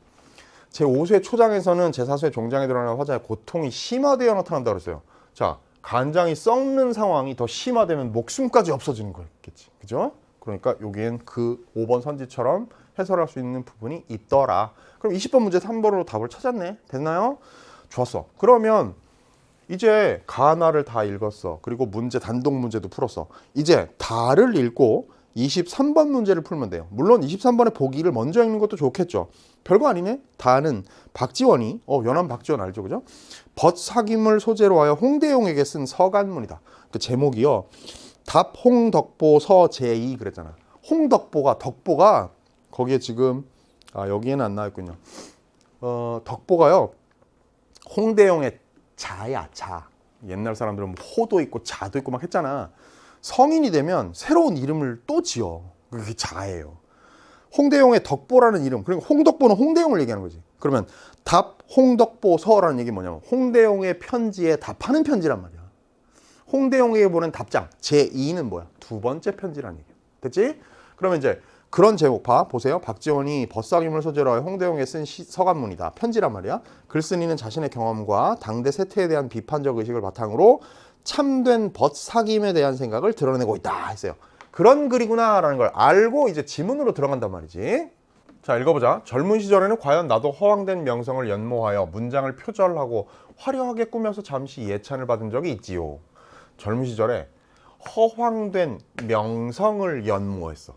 제5수의 초장에서는 제4수의 종장에 드러나는 화자의 고통이 심화되어 나타난다 그랬어요. 자, 간장이 썩는 상황이 더 심화되면 목숨까지 없어지는 거겠지. 그죠? 그러니까 여기엔 그 5번 선지처럼 해설할 수 있는 부분이 있더라. 그럼 20번 문제 3번으로 답을 찾았네. 됐나요? 좋았어. 그러면 이제 가나를 다 읽었어. 그리고 문제 단독 문제도 풀었어. 이제 다를 읽고 23번 문제를 풀면 돼요. 물론 23번에 보기를 먼저 읽는 것도 좋겠죠. 별거 아니네. 다는 박지원이 연암 박지원 알죠, 그죠? 벗사김을 소재로 하여 홍대용에게 쓴 서간문이다. 그 제목이요. 답 홍덕보 서제이 그랬잖아. 덕보가 거기에 지금 여기에는 안 나왔군요. 덕보가요. 홍대용의 자야, 자. 옛날 사람들은 뭐 호도 있고 자도 있고 막 했잖아. 성인이 되면 새로운 이름을 또 지어. 그게 자예요. 홍대용의 덕보라는 이름. 그러니까 홍덕보는 홍대용을 얘기하는 거지. 그러면 답 홍덕보서라는 얘기 뭐냐면 홍대용의 편지에 답하는 편지란 말이야. 홍대용에게 보낸 답장. 제2는 뭐야? 두 번째 편지라는 얘기야. 됐지? 그러면 이제 그런 제목 보세요. 박지원이 벗사김을 소재로 하여 홍대용에 쓴 서간문이다. 편지란 말이야. 글쓴이는 자신의 경험과 당대 세태에 대한 비판적 의식을 바탕으로 참된 벗사김에 대한 생각을 드러내고 있다 했어요. 그런 글이구나 라는 걸 알고 이제 지문으로 들어간단 말이지. 자, 읽어보자. 젊은 시절에는 과연 나도 허황된 명성을 연모하여 문장을 표절하고 화려하게 꾸며서 잠시 예찬을 받은 적이 있지요. 젊은 시절에 허황된 명성을 연모했어.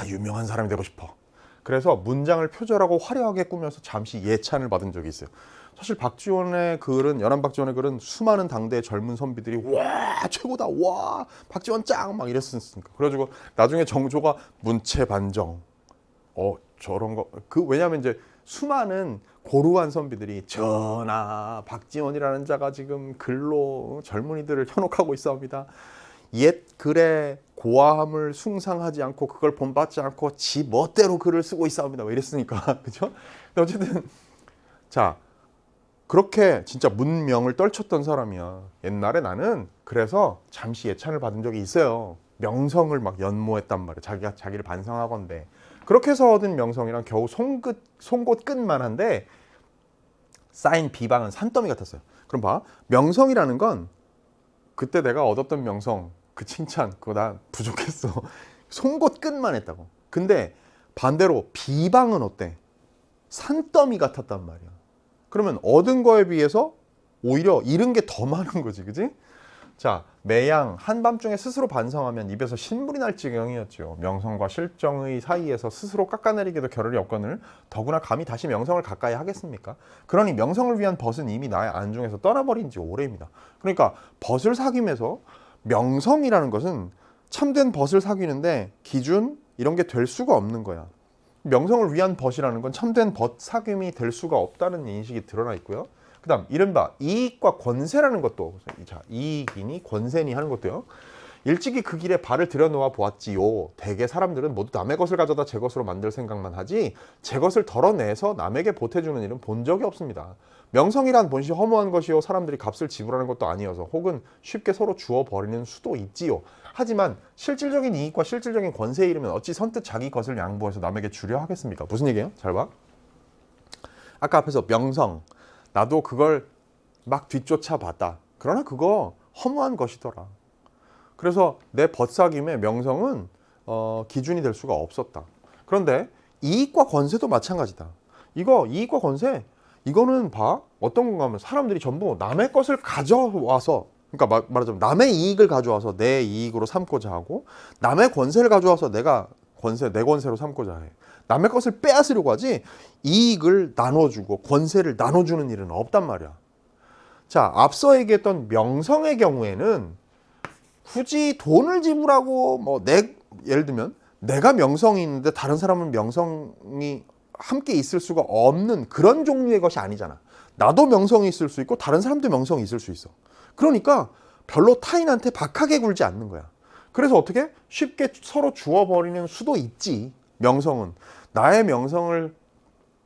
유명한 사람이 되고 싶어. 그래서 문장을 표절하고 화려하게 꾸며서 잠시 예찬을 받은 적이 있어요. 사실 박지원의 글은, 연암 박지원의 글은 수많은 당대의 젊은 선비들이 와 최고다, 와 박지원 짱 막 이랬으니까. 그래가지고 나중에 정조가 문체반정 저런 거 왜냐하면 이제 수많은 고루한 선비들이 전하 박지원이라는 자가 지금 글로 젊은이들을 현혹하고 있사옵니다. 옛 글의 고아함을 숭상하지 않고 그걸 본받지 않고 지 멋대로 글을 쓰고 있사옵니다. 뭐 이랬으니까 그죠? 어쨌든 자 그렇게 진짜 문명을 떨쳤던 사람이야. 옛날에 나는 그래서 잠시 예찬을 받은 적이 있어요. 명성을 막 연모했단 말이야. 자기를 반성하건대. 그렇게 해서 얻은 명성이랑 겨우 송곳 끝만 한데 쌓인 비방은 산더미 같았어요. 그럼 봐. 명성이라는 건 그때 내가 얻었던 명성, 그 칭찬, 그거 나 부족했어. 송곳 끝만 했다고. 근데 반대로 비방은 어때? 산더미 같았단 말이야. 그러면 얻은 거에 비해서 오히려 잃은 게 더 많은 거지, 그지? 자, 매양 한밤중에 스스로 반성하면 입에서 신물이 날 지경이었죠. 명성과 실정의 사이에서 스스로 깎아내리기도 겨를이 없거늘 더구나 감히 다시 명성을 가까이 하겠습니까? 그러니 명성을 위한 벗은 이미 나의 안중에서 떠나버린 지 오래입니다. 그러니까 벗을 사귐에서 명성이라는 것은 참된 벗을 사귀는데 기준 이런 게 될 수가 없는 거야. 명성을 위한 벗이라는 건 참된 벗 사귐이 될 수가 없다는 인식이 드러나 있고요. 그 다음 이른바 이익과 권세라는 것도, 자, 이익이니 권세니 하는 것도요. 일찍이 그 길에 발을 들여놓아 보았지요. 대개 사람들은 모두 남의 것을 가져다 제 것으로 만들 생각만 하지 제 것을 덜어내서 남에게 보태주는 일은 본 적이 없습니다. 명성이란 본시 허무한 것이요 사람들이 값을 지불하는 것도 아니어서 혹은 쉽게 서로 주어버리는 수도 있지요. 하지만 실질적인 이익과 실질적인 권세에 이르면 어찌 선뜻 자기 것을 양보해서 남에게 주려 하겠습니까? 무슨 얘기예요? 잘 봐. 아까 앞에서 명성, 나도 그걸 막 뒤쫓아 봤다. 그러나 그거 허무한 것이더라. 그래서 내 벗사김의 명성은 기준이 될 수가 없었다. 그런데 이익과 권세도 마찬가지다. 이거 이익과 권세, 이거는 봐. 어떤 건가 하면 사람들이 전부 남의 것을 가져와서, 그러니까 말하자면 남의 이익을 가져와서 내 이익으로 삼고자 하고 남의 권세를 가져와서 내가 내 권세로 삼고자 해. 남의 것을 빼앗으려고 하지 이익을 나눠주고 권세를 나눠주는 일은 없단 말이야. 자, 앞서 얘기했던 명성의 경우에는 굳이 돈을 지불하고 예를 들면 내가 명성이 있는데 다른 사람은 명성이 함께 있을 수가 없는 그런 종류의 것이 아니잖아. 나도 명성이 있을 수 있고 다른 사람도 명성이 있을 수 있어. 그러니까 별로 타인한테 박하게 굴지 않는 거야. 그래서 어떻게 쉽게 서로 주어버리는 수도 있지. 명성은 나의 명성을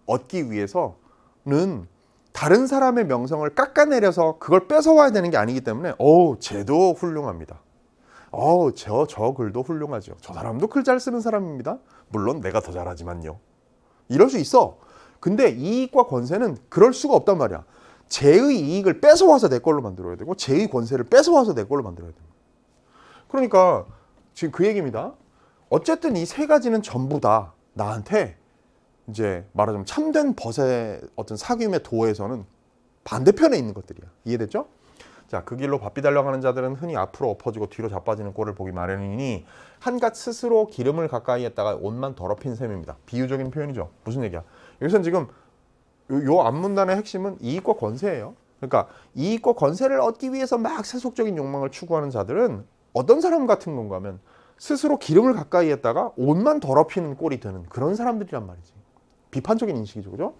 얻기 위해서는 다른 사람의 명성을 깎아내려서 그걸 뺏어와야 되는 게 아니기 때문에 쟤도 훌륭합니다. 저 글도 훌륭하죠. 저 사람도 글 잘 쓰는 사람입니다. 물론 내가 더 잘하지만요. 이럴 수 있어. 근데 이익과 권세는 그럴 수가 없단 말이야. 쟤의 이익을 뺏어와서 내 걸로 만들어야 되고 쟤의 권세를 뺏어와서 내 걸로 만들어야 됩니다. 그러니까 지금 그 얘기입니다. 어쨌든 이 세 가지는 전부 다 나한테 이제 말하자면 참된 벗의 어떤 사귐의 도에서는 반대편에 있는 것들이야. 이해됐죠? 자, 그 길로 바삐 달려가는 자들은 흔히 앞으로 엎어지고 뒤로 자빠지는 꼴을 보기 마련이니 한갓 스스로 기름을 가까이 했다가 옷만 더럽힌 셈입니다. 비유적인 표현이죠. 무슨 얘기야? 여기서는 지금 요 앞문단의 핵심은 이익과 권세예요. 그러니까 이익과 권세를 얻기 위해서 막 세속적인 욕망을 추구하는 자들은 어떤 사람 같은 건가 하면 스스로 기름을 가까이 했다가 옷만 더럽히는 꼴이 되는 그런 사람들이란 말이지. 비판적인 인식이죠. 그죠?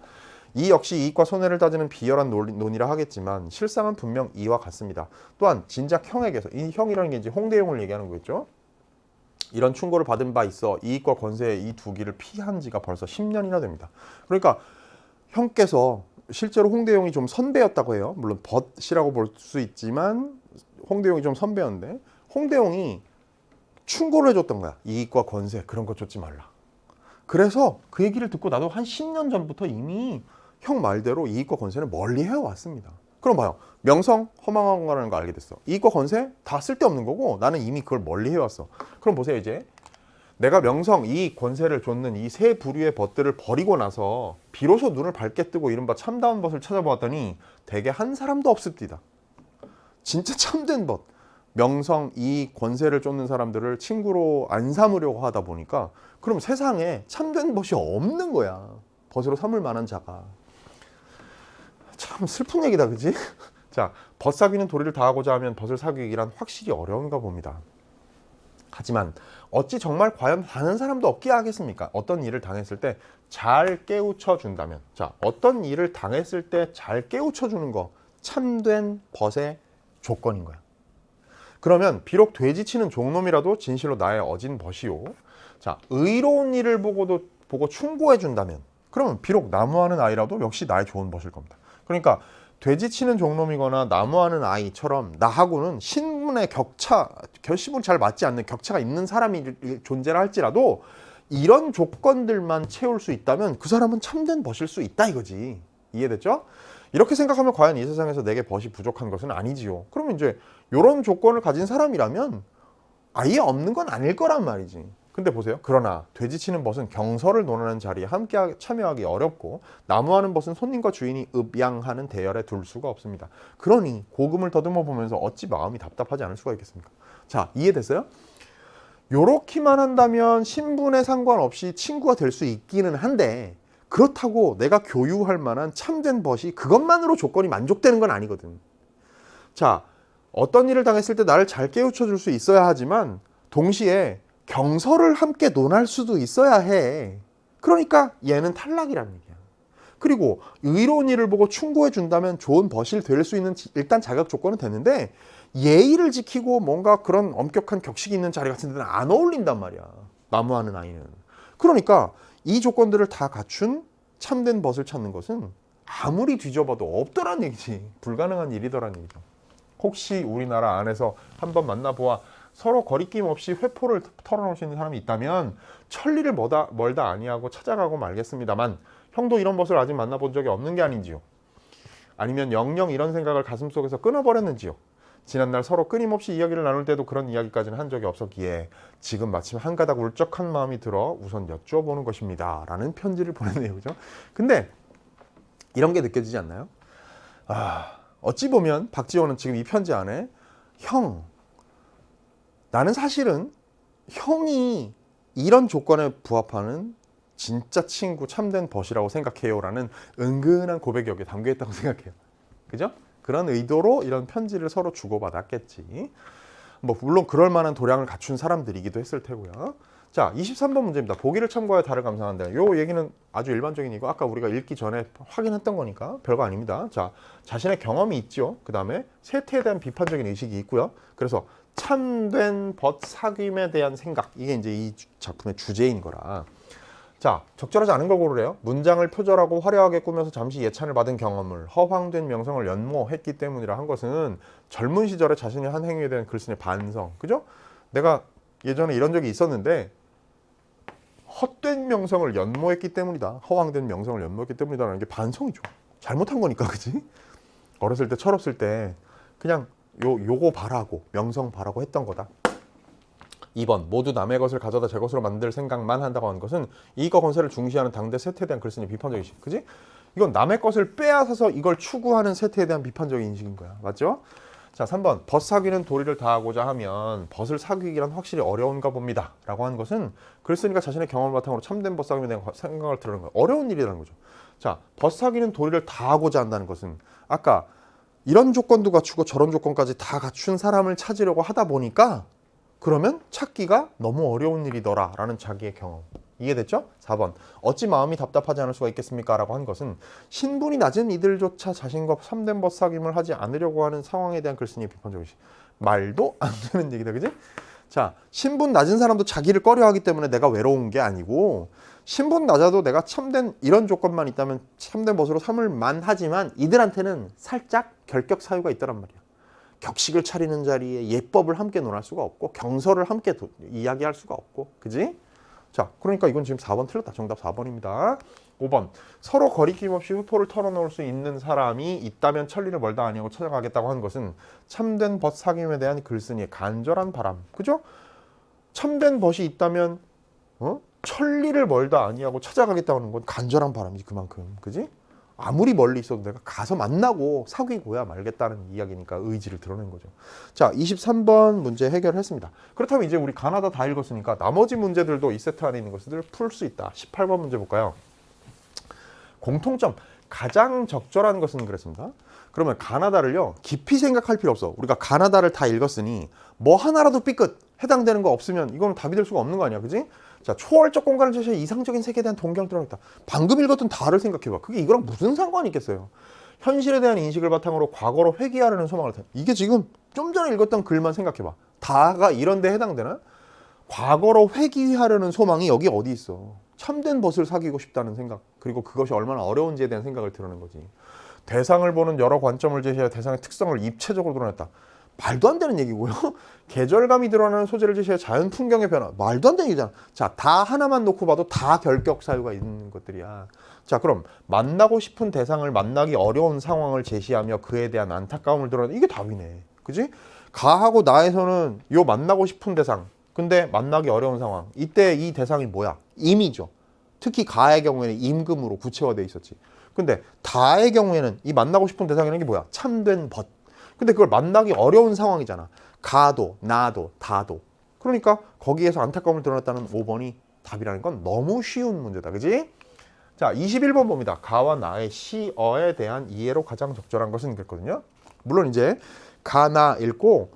이 역시 이익과 손해를 따지는 비열한 논의라 하겠지만 실상은 분명 이와 같습니다. 또한 진작 형에게서, 이 형이라는 게 이제 홍대용을 얘기하는 거겠죠. 이런 충고를 받은 바 있어 이익과 권세의 이 두 길을 피한 지가 벌써 10년이나 됩니다. 그러니까 형께서 실제로 홍대용이 좀 선배였다고 해요. 물론 벗이라고 볼 수 있지만 홍대용이 좀 선배였는데 홍대용이 충고를 해줬던 거야. 이익과 권세 그런 거 쫓지 말라. 그래서 그 얘기를 듣고 나도 한 10년 전부터 이미 형 말대로 이익과 권세는 멀리 해왔습니다. 그럼 봐요. 명성 허망한 거라는 거 알게 됐어. 이익과 권세 다 쓸데없는 거고 나는 이미 그걸 멀리 해왔어. 그럼 보세요. 이제 내가 명성, 이익, 권세를 쫓는 이 세 부류의 벗들을 버리고 나서 비로소 눈을 밝게 뜨고 이른바 참다운 벗을 찾아보았더니 대개 한 사람도 없습니다. 진짜 참된 벗. 명성, 이익, 권세를 쫓는 사람들을 친구로 안 삼으려고 하다 보니까 그럼 세상에 참된 벗이 없는 거야. 벗으로 삼을 만한 자가. 참 슬픈 얘기다, 그지? 자, 벗 사귀는 도리를 다하고자 하면 벗을 사귀기란 확실히 어려운가 봅니다. 하지만 어찌 정말 과연 다른 사람도 없기야 하겠습니까? 어떤 일을 당했을 때 잘 깨우쳐 준다면, 자, 어떤 일을 당했을 때 잘 깨우쳐 주는 거 참된 벗의 조건인 거야. 그러면 비록 돼지치는 종놈이라도 진실로 나의 어진 벗이요. 자, 의로운 일을 보고 충고해 준다면, 그러면 비록 나무하는 아이라도 역시 나의 좋은 벗일 겁니다. 그러니까 돼지치는 종놈이거나 나무하는 아이처럼 나하고는 신분의 결심은 잘 맞지 않는 격차가 있는 사람이 존재를 할지라도 이런 조건들만 채울 수 있다면 그 사람은 참된 벗일 수 있다 이거지. 이해됐죠? 이렇게 생각하면 과연 이 세상에서 내게 벗이 부족한 것은 아니지요. 그러면 이제 이런 조건을 가진 사람이라면 아예 없는 건 아닐 거란 말이지. 근데 보세요. 그러나 돼지치는 벗은 경서를 논하는 자리에 함께 참여하기 어렵고 나무하는 벗은 손님과 주인이 읍양하는 대열에 둘 수가 없습니다. 그러니 고금을 더듬어 보면서 어찌 마음이 답답하지 않을 수가 있겠습니까? 자, 이해됐어요? 요렇게만 한다면 신분에 상관없이 친구가 될 수 있기는 한데 그렇다고 내가 교유할 만한 참된 벗이 그것만으로 조건이 만족되는 건 아니거든. 자, 어떤 일을 당했을 때 나를 잘 깨우쳐 줄 수 있어야 하지만 동시에 경서를 함께 논할 수도 있어야 해. 그러니까 얘는 탈락이라는 얘기야. 그리고 의로운 일을 보고 충고해 준다면 좋은 벗이 될 수 있는 일단 자격 조건은 됐는데 예의를 지키고 뭔가 그런 엄격한 격식이 있는 자리 같은 데는 안 어울린단 말이야. 나무하는 아이는. 그러니까 이 조건들을 다 갖춘 참된 벗을 찾는 것은 아무리 뒤져봐도 없더란 얘기지. 불가능한 일이더란 얘기죠. 혹시 우리나라 안에서 한번 만나보아 서로 거리낌 없이 회포를 털어놓을 수 있는 사람이 있다면 천리를 멀다 아니하고 찾아가고 말겠습니다만 형도 이런 벗을 아직 만나본 적이 없는 게 아닌지요. 아니면 영영 이런 생각을 가슴속에서 끊어버렸는지요. 지난날 서로 끊임없이 이야기를 나눌 때도 그런 이야기까지는 한 적이 없었기에 지금 마침 한 가닥 울적한 마음이 들어 우선 여쭤보는 것입니다. 라는 편지를 보냈네요. 그죠? 근데 이런 게 느껴지지 않나요? 어찌 보면 박지원은 지금 이 편지 안에 형, 나는 사실은 형이 이런 조건에 부합하는 진짜 친구 참된 벗이라고 생각해요 라는 은근한 고백이 여기에 담겨있다고 생각해요. 그죠? 그런 의도로 이런 편지를 서로 주고받았겠지. 뭐 물론 그럴 만한 도량을 갖춘 사람들이기도 했을 테고요. 자, 23번 문제입니다. 보기를 참고하여 달을 감상한다. 요 얘기는 아주 일반적인 이거 아까 우리가 읽기 전에 확인했던 거니까 별거 아닙니다. 자, 자신의 경험이 있죠. 그 다음에 세태에 대한 비판적인 의식이 있고요. 그래서 참된 벗 사귐에 대한 생각, 이게 이제 이 작품의 주제인 거라. 자, 적절하지 않은 걸 고르래요. 문장을 표절하고 화려하게 꾸며서 잠시 예찬을 받은 경험을 허황된 명성을 연모했기 때문이라 한 것은 젊은 시절에 자신의 한 행위에 대한 글쓴이의 반성. 그죠? 내가 예전에 이런 적이 있었는데 헛된 명성을 연모했기 때문이다. 허황된 명성을 연모했기 때문이다라는 게 반성이죠. 잘못한 거니까, 그지? 어렸을 때 철없을 때 그냥 요거 바라고 명성 바라고 했던 거다. 2번 모두 남의 것을 가져다 제 것으로 만들 생각만 한다고 하는 것은 이익과 권세를 중시하는 당대 세태에 대한 글쓴이 비판적 인식. 그지? 이건 남의 것을 빼앗아서 이걸 추구하는 세태에 대한 비판적인 인식인 거야. 맞죠? 자, 3번 벗 사귀는 도리를 다하고자 하면 벗을 사귀기란 확실히 어려운가 봅니다 라고 하는 것은 글쓴이가 자신의 경험을 바탕으로 참된 벗 사귀에 대한 생각을 들으는 거야. 어려운 일이라는 거죠. 자, 벗 사귀는 도리를 다하고자 한다는 것은 아까 이런 조건도 갖추고 저런 조건까지 다 갖춘 사람을 찾으려고 하다 보니까 그러면 찾기가 너무 어려운 일이더라 라는 자기의 경험. 이해됐죠? 4번 어찌 마음이 답답하지 않을 수가 있겠습니까? 라고 한 것은 신분이 낮은 이들조차 자신과 참된 벗 사귐을 하지 않으려고 하는 상황에 대한 글쓴이의 비판적이지. 말도 안 되는 얘기다. 그지? 자, 신분 낮은 사람도 자기를 꺼려하기 때문에 내가 외로운 게 아니고 신분 낮아도 내가 참된 이런 조건만 있다면 참된 벗으로 삼을 만하지만 이들한테는 살짝 결격 사유가 있더란 말이야. 격식을 차리는 자리에 예법을 함께 논할 수가 없고 경서를 함께 이야기할 수가 없고. 그지? 자, 그러니까 이건 지금 4번 틀렸다. 정답 4번입니다. 5번 서로 거리낌 없이 흡포를 털어놓을 수 있는 사람이 있다면 천리를 멀다 아니하고 찾아가겠다고 하는 것은 참된 벗 사귐에 대한 글쓴이의 간절한 바람. 그죠? 참된 벗이 있다면 천리를 멀다 아니하고 찾아가겠다고 하는 건 간절한 바람이지 그만큼. 그지? 아무리 멀리 있어도 내가 가서 만나고 사귀고야 말겠다는 이야기니까 의지를 드러낸 거죠. 자, 23번 문제 해결했습니다. 그렇다면 이제 우리 가나다 다 읽었으니까 나머지 문제들도 이 세트 안에 있는 것들을 풀 수 있다. 18번 문제 볼까요? 공통점, 가장 적절한 것은 그랬습니다. 그러면 가나다를요 깊이 생각할 필요 없어. 우리가 가나다를 다 읽었으니 뭐 하나라도 삐끗 해당되는 거 없으면 이건 답이 될 수가 없는 거 아니야. 그지? 자, 초월적 공간을 제시해 이상적인 세계에 대한 동경을 드러냈다. 방금 읽었던 다를 생각해봐. 그게 이거랑 무슨 상관이 있겠어요. 현실에 대한 인식을 바탕으로 과거로 회귀하려는 소망을 타. 이게 지금 좀 전에 읽었던 글만 생각해봐. 다가 이런 데 해당되나? 과거로 회귀하려는 소망이 여기 어디 있어. 참된 벗을 사귀고 싶다는 생각, 그리고 그것이 얼마나 어려운지에 대한 생각을 드러낸 거지. 대상을 보는 여러 관점을 제시해 대상의 특성을 입체적으로 드러냈다. 말도 안 되는 얘기고요. 계절감이 드러나는 소재를 제시해 자연 풍경의 변화. 말도 안 되는 얘기잖아. 자, 다 하나만 놓고 봐도 다 결격 사유가 있는 것들이야. 자, 그럼 만나고 싶은 대상을 만나기 어려운 상황을 제시하며 그에 대한 안타까움을 드러내는 이게 답이네. 그지? 가하고 나에서는 요 만나고 싶은 대상, 근데 만나기 어려운 상황. 이때 이 대상이 뭐야? 임이죠. 특히 가의 경우에는 임금으로 구체화돼 있었지. 근데 다의 경우에는 이 만나고 싶은 대상이라는 게 뭐야? 참된 벗. 근데 그걸 만나기 어려운 상황이잖아. 가도, 나도, 다도. 그러니까 거기에서 안타까움을 드러냈다는 5번이 답이라는 건 너무 쉬운 문제다. 그지? 자, 21번 봅니다. 가와 나의 시어에 대한 이해로 가장 적절한 것은 그랬거든요. 물론 이제 가, 나 읽고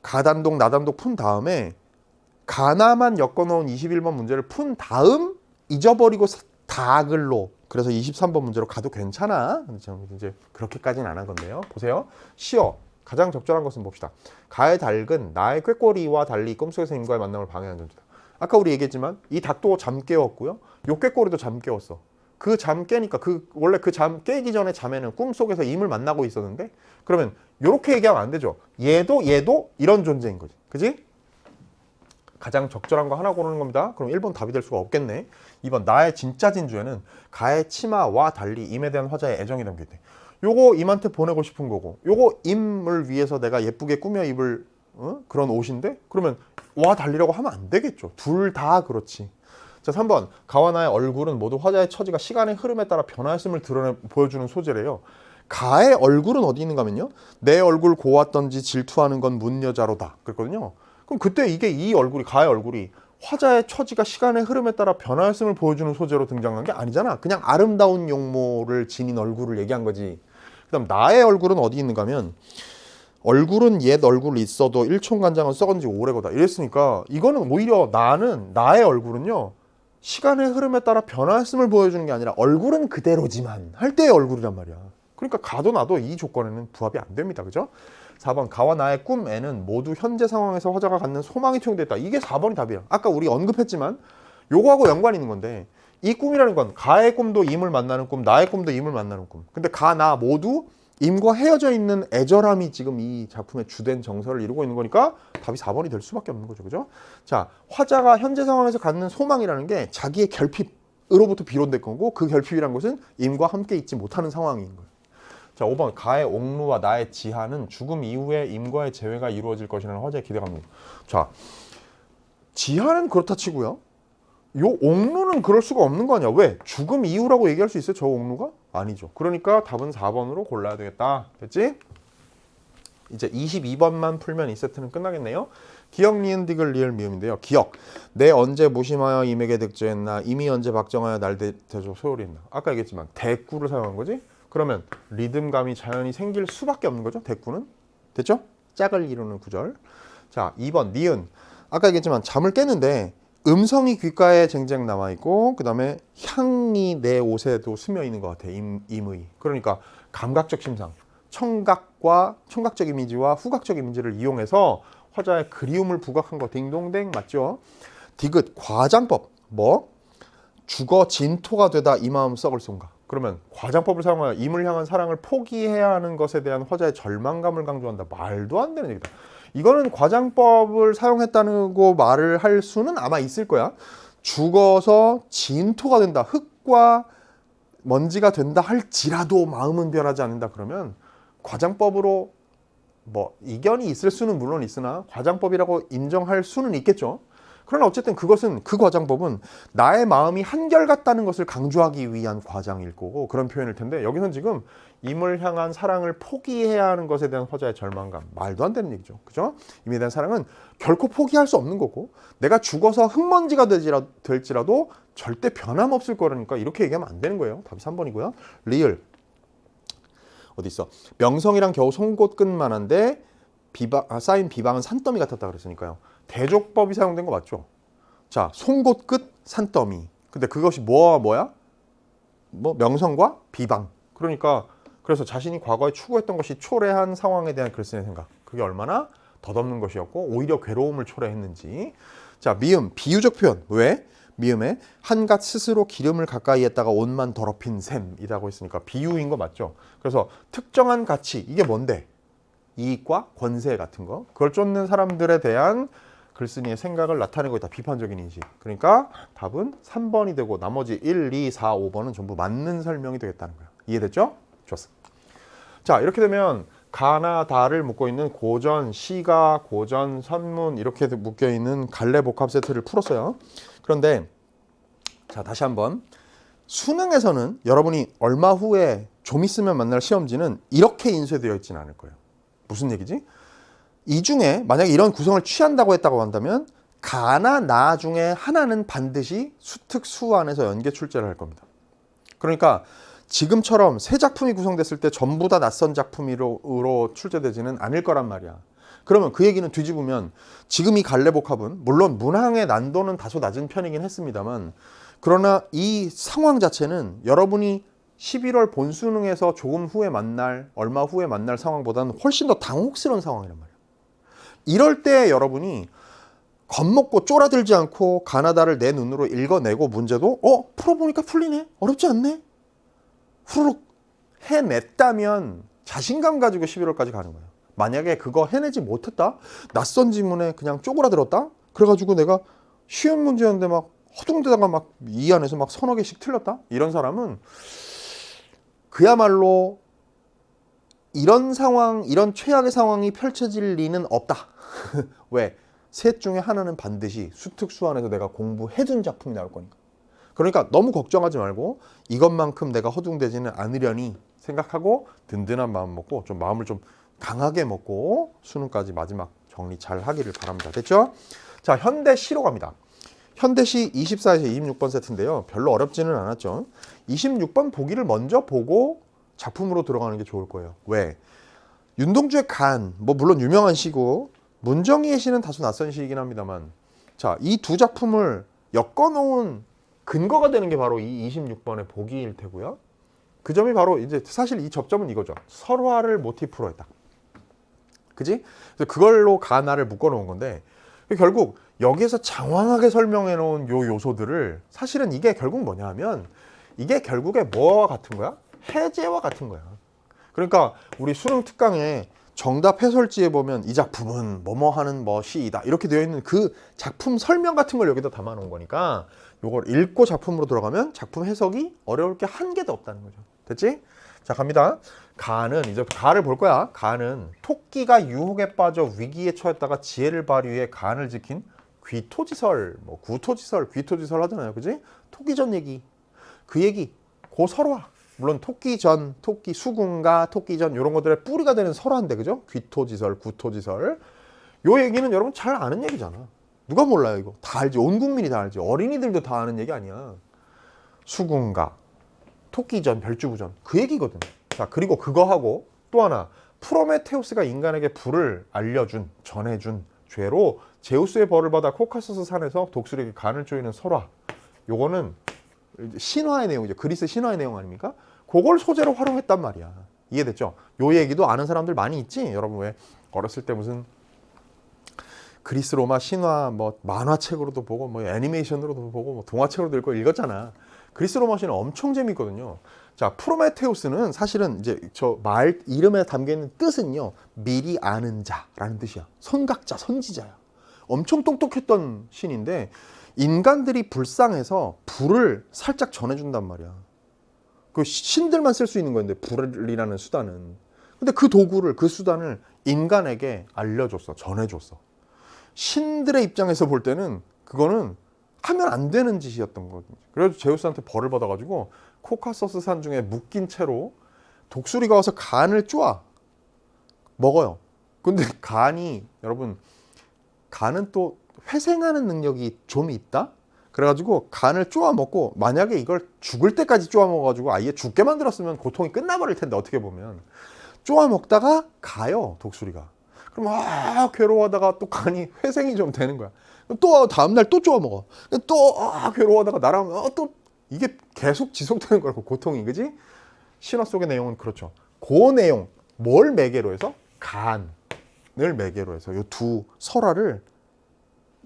가단독, 나단독 푼 다음에 가나만 엮어놓은 21번 문제를 푼 다음 잊어버리고 다글로 그래서 23번 문제로 가도 괜찮아. 이제 그렇게까지는 안 한 건데요. 보세요. 시어 가장 적절한 것은 봅시다. 가의 닭은 나의 꾀꼬리와 달리 꿈속에서 임과의 만남을 방해하는 존재다. 아까 우리 얘기했지만 이 닭도 잠 깨웠고요. 요 꾀꼬리도 잠 깨웠어. 그 잠 깨니까 원래 그 잠 깨기 전에 잠에는 꿈속에서 임을 만나고 있었는데 그러면 요렇게 얘기하면 안 되죠. 얘도 이런 존재인 거지. 그지? 가장 적절한 거 하나 고르는 겁니다. 그럼 1번 답이 될 수가 없겠네. 2번 나의 진짜 진주에는 가의 치마와 달리 임에 대한 화자의 애정이 담겨있대. 요거 임한테 보내고 싶은 거고 요거 임을 위해서 내가 예쁘게 꾸며 입을 그런 옷인데 그러면 와 달리라고 하면 안 되겠죠. 둘 다 그렇지. 자, 3번 가와 나의 얼굴은 모두 화자의 처지가 시간의 흐름에 따라 변화했음을 보여주는 소재래요. 가의 얼굴은 어디 있는가 하면요. 내 얼굴 고왔던지 질투하는 건 문여자로다. 그랬거든요. 그럼 그때 이게 이 얼굴이 가의 얼굴이 화자의 처지가 시간의 흐름에 따라 변화했음을 보여주는 소재로 등장한 게 아니잖아. 그냥 아름다운 용모를 지닌 얼굴을 얘기한 거지. 그다음 나의 얼굴은 어디 있는가 하면 얼굴은 옛 얼굴 있어도 일총간장은 썩은 지 오래거다. 이랬으니까 이거는 오히려 나의 얼굴은요. 시간의 흐름에 따라 변화했음을 보여주는 게 아니라 얼굴은 그대로지만 할 때의 얼굴이란 말이야. 그러니까 가도 나도 이 조건에는 부합이 안 됩니다. 그죠? 4번 가와 나의 꿈에는 모두 현재 상황에서 화자가 갖는 소망이 투영됐다. 이게 4번이 답이야. 아까 우리 언급했지만 요거하고 연관이 있는 건데 이 꿈이라는 건 가의 꿈도 임을 만나는 꿈, 나의 꿈도 임을 만나는 꿈. 근데 가, 나 모두 임과 헤어져 있는 애절함이 지금 이 작품의 주된 정서를 이루고 있는 거니까 답이 4번이 될 수밖에 없는 거죠. 그죠? 자, 화자가 현재 상황에서 갖는 소망이라는 게 자기의 결핍으로부터 비롯된 거고 그 결핍이란 것은 임과 함께 있지 못하는 상황인 거예요. 자, 5번 가의 옥루와 나의 지하는 죽음 이후에 임과의 재회가 이루어질 것이라는 화자의 기대가 합니다. 자, 지하는 그렇다 치고요. 요 옥루는 그럴 수가 없는 거 아니야. 왜? 죽음 이후라고 얘기할 수 있어요? 저 옥루가? 아니죠. 그러니까 답은 4번으로 골라야 되겠다. 됐지? 이제 22번만 풀면 이 세트는 끝나겠네요. 기억, 니은, 디귿, 리을, 미음인데요. 기억. 내 언제 무심하여 임에게 득죄했나. 임이 언제 박정하여 날 대조 소홀히 했나. 아까 얘기했지만 대꾸를 사용한 거지. 그러면 리듬감이 자연히 생길 수밖에 없는 거죠. 대꾸는. 됐죠? 짝을 이루는 구절. 자, 2번 니은. 아까 얘기했지만 잠을 깼는데 음성이 귓가에 쟁쟁 남아있고 그 다음에 향이 내 옷에도 스며있는 것 같아. 임의. 그러니까 감각적 심상. 청각적 이미지와 후각적 이미지를 이용해서 화자의 그리움을 부각한 거. 딩동댕 맞죠? 디귿 과장법. 뭐? 죽어 진토가 되다 이 마음 썩을 쏜가. 그러면 과장법을 사용하여 임을 향한 사랑을 포기해야 하는 것에 대한 화자의 절망감을 강조한다. 말도 안 되는 얘기다. 이거는 과장법을 사용했다고 말을 할 수는 아마 있을 거야. 죽어서 진토가 된다. 흙과 먼지가 된다 할지라도 마음은 변하지 않는다. 그러면 과장법으로 뭐 이견이 있을 수는 물론 있으나 과장법이라고 인정할 수는 있겠죠. 그러나 어쨌든 그 과장법은 나의 마음이 한결같다는 것을 강조하기 위한 과장일 거고 그런 표현일 텐데 여기서는 지금 임을 향한 사랑을 포기해야 하는 것에 대한 화자의 절망감. 말도 안 되는 얘기죠. 그죠? 임에 대한 사랑은 결코 포기할 수 없는 거고 내가 죽어서 흙먼지가 될지라도 절대 변함없을 거라니까 이렇게 얘기하면 안 되는 거예요. 답이 3번이고요. 리을. 어디 있어? 명성이랑 겨우 송곳 끝만한데 쌓인 비방은 산더미 같았다 그랬으니까요. 대족법이 사용된 거 맞죠? 자, 송곳 끝 산더미. 근데 그것이 뭐야? 명성과 비방. 그러니까 그래서 자신이 과거에 추구했던 것이 초래한 상황에 대한 글쓴이의 생각. 그게 얼마나 덧없는 것이었고 오히려 괴로움을 초래했는지. 자, 미음 비유적 표현. 왜? 미음에 한갓 스스로 기름을 가까이 했다가 옷만 더럽힌 셈이라고 했으니까 비유인 거 맞죠? 그래서 특정한 가치. 이게 뭔데? 이익과 권세 같은 거. 그걸 쫓는 사람들에 대한 글쓴이의 생각을 나타내고 있다. 비판적인 인식. 그러니까 답은 3번이 되고 나머지 1, 2, 4, 5번은 전부 맞는 설명이 되겠다는 거예요. 이해됐죠? 좋았어. 자, 이렇게 되면 가나 다를 묶고 있는 고전, 시가, 고전, 선문 이렇게 묶여 있는 갈래 복합 세트를 풀었어요. 그런데 자, 다시 한번 수능에서는 여러분이 얼마 후에 좀 있으면 만날 시험지는 이렇게 인쇄되어 있지는 않을 거예요. 무슨 얘기지? 이 중에 만약에 이런 구성을 취한다고 했다고 한다면 가나 나 중에 하나는 반드시 수특 수안에서 연계 출제를 할 겁니다. 그러니까 지금처럼 새 작품이 구성됐을 때 전부 다 낯선 작품으로 출제되지는 않을 거란 말이야. 그러면 그 얘기는 뒤집으면 지금 이 갈래복합은 물론 문항의 난도는 다소 낮은 편이긴 했습니다만 그러나 이 상황 자체는 여러분이 11월 본수능에서 조금 후에 만날 얼마 후에 만날 상황보다는 훨씬 더 당혹스러운 상황이란 말이야. 이럴 때 여러분이 겁먹고 쫄아들지 않고 가나다를 내 눈으로 읽어내고 문제도 풀어보니까 풀리네? 어렵지 않네? 후루룩 해냈다면 자신감 가지고 11월까지 가는 거예요. 만약에 그거 해내지 못했다? 낯선 지문에 그냥 쪼그라들었다? 그래가지고 내가 쉬운 문제였는데 막 허둥대다가 막 이 안에서 막 서너 개씩 틀렸다? 이런 사람은 그야말로 이런 상황, 이런 최악의 상황이 펼쳐질 리는 없다. 왜? 셋 중에 하나는 반드시 수특수안에서 내가 공부해둔 작품이 나올 거니까. 그러니까 너무 걱정하지 말고 이것만큼 내가 허둥대지는 않으려니 생각하고 든든한 마음 먹고 좀 마음을 좀 강하게 먹고 수능까지 마지막 정리 잘 하기를 바랍니다. 됐죠? 자, 현대시로 갑니다. 현대시 24에서 26번 세트인데요. 별로 어렵지는 않았죠. 26번 보기를 먼저 보고 작품으로 들어가는 게 좋을 거예요. 왜? 윤동주의 간, 뭐 물론 유명한 시고 문정희의 시는 다소 낯선 시이긴 합니다만 자, 이 두 작품을 엮어놓은 근거가 되는 게 바로 이 26번의 보기일 테고요. 그 점이 바로 이제 사실 이 접점은 이거죠. 설화를 모티프로 했다. 그지? 그래서 그걸로 가나를 묶어놓은 건데 결국 여기에서 장황하게 설명해 놓은 요 요소들을 사실은 이게 결국 뭐냐 하면 이게 결국에 뭐와 같은 거야? 해제와 같은 거야. 그러니까 우리 수능 특강에 정답 해설지에 보면 이 작품은 뭐뭐 하는 뭐시이다 이렇게 되어 있는 그 작품 설명 같은 걸 여기다 담아 놓은 거니까 요걸 읽고 작품으로 들어가면 작품 해석이 어려울 게 한 개도 없다는 거죠. 됐지? 자, 갑니다. 가는 이제 가를 볼 거야. 가는 토끼가 유혹에 빠져 위기에 처했다가 지혜를 발휘해 간을 지킨 귀토지설, 뭐 구토지설, 귀토지설 하잖아요. 그지? 토끼전 얘기. 그 얘기. 고 설화. 물론 토끼전, 토끼 수군가, 토끼전 이런 것들의 뿌리가 되는 설화인데 그죠? 귀토지설, 구토지설. 요 얘기는 여러분 잘 아는 얘기잖아. 누가 몰라요 이거? 다 알지. 온 국민이 다 알지. 어린이들도 다 아는 얘기 아니야. 수군가, 토끼전, 별주부전 그 얘기거든. 자, 그리고 그거 하고 또 하나 프로메테우스가 인간에게 불을 알려준, 전해준 죄로 제우스의 벌을 받아 코카소스 산에서 독수리에게 간을 쪼이는 설화. 요거는 신화의 내용이죠. 그리스 신화의 내용 아닙니까? 그걸 소재로 활용했단 말이야. 이해됐죠? 요 얘기도 아는 사람들 많이 있지? 여러분 왜 어렸을 때 무슨 그리스 로마 신화 뭐 만화책으로도 보고 뭐 애니메이션으로도 보고 뭐 동화책으로도 읽고 읽었잖아. 그리스 로마 신화 엄청 재밌거든요. 자, 프로메테우스는 사실은 이제 저 말 이름에 담겨 있는 뜻은요. 미리 아는 자라는 뜻이야. 선각자, 선지자야. 엄청 똑똑했던 신인데 인간들이 불쌍해서 불을 살짝 전해준단 말이야. 그 신들만 쓸 수 있는 건데 불이라는 수단은. 근데 그 도구를 그 수단을 인간에게 알려줬어. 전해줬어. 신들의 입장에서 볼 때는 그거는 하면 안 되는 짓이었던 거지. 그래서 제우스한테 벌을 받아가지고 코카소스 산 중에 묶인 채로 독수리가 와서 간을 쪼아 먹어요. 근데 간이 여러분 간은 또 회생하는 능력이 좀 있다? 그래가지고 간을 쪼아 먹고 만약에 이걸 죽을 때까지 쪼아 먹어가지고 아예 죽게 만들었으면 고통이 끝나버릴 텐데 어떻게 보면 쪼아 먹다가 가요 독수리가. 그럼 괴로워하다가 또 간이 회생이 좀 되는 거야. 또 다음날 또 쪼아 먹어. 또 괴로워하다가 날아오면 또 이게 계속 지속되는 거라고 고통이. 그지? 신화 속의 내용은 그렇죠. 그 내용 뭘 매개로 해서? 간을 매개로 해서 이 두 설화를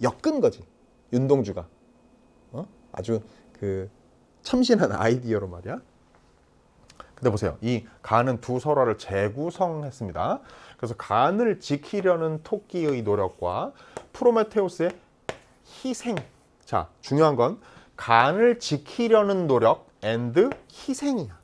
엮은 거지. 윤동주가. 아주 그 참신한 아이디어로 말이야. 근데 보세요. 이 간은 두 설화를 재구성했습니다. 그래서 간을 지키려는 토끼의 노력과 프로메테우스의 희생. 자, 중요한 건 간을 지키려는 노력 and 희생이야.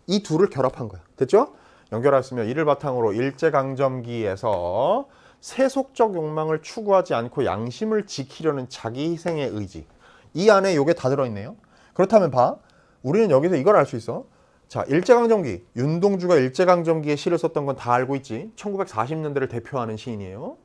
이 둘을 결합한 거야. 됐죠? 연결하였으며 이를 바탕으로 일제강점기에서 세속적 욕망을 추구하지 않고 양심을 지키려는 자기 희생의 의지. 이 안에 요게 다 들어있네요. 그렇다면 봐. 우리는 여기서 이걸 알 수 있어. 자, 일제강점기. 윤동주가 일제강점기에 시를 썼던 건 다 알고 있지. 1940년대를 대표하는 시인이에요.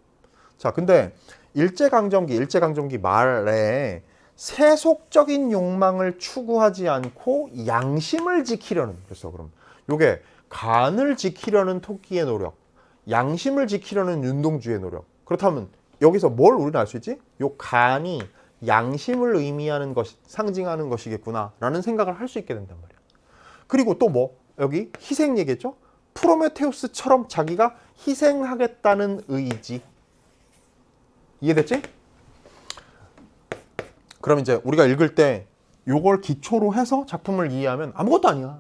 자, 근데 일제강점기 말에 세속적인 욕망을 추구하지 않고 양심을 지키려는, 그래서 그럼 요게 간을 지키려는 토끼의 노력, 양심을 지키려는 윤동주의 노력. 그렇다면 여기서 뭘 우리는 알 수 있지? 요 간이 양심을 의미하는 것, 상징하는 것이겠구나 라는 생각을 할 수 있게 된단 말이야. 그리고 또 뭐? 여기 희생 얘기했죠? 프로메테우스처럼 자기가 희생하겠다는 의지. 이해됐지? 그럼 이제 우리가 읽을 때 요걸 기초로 해서 작품을 이해하면 아무것도 아니야.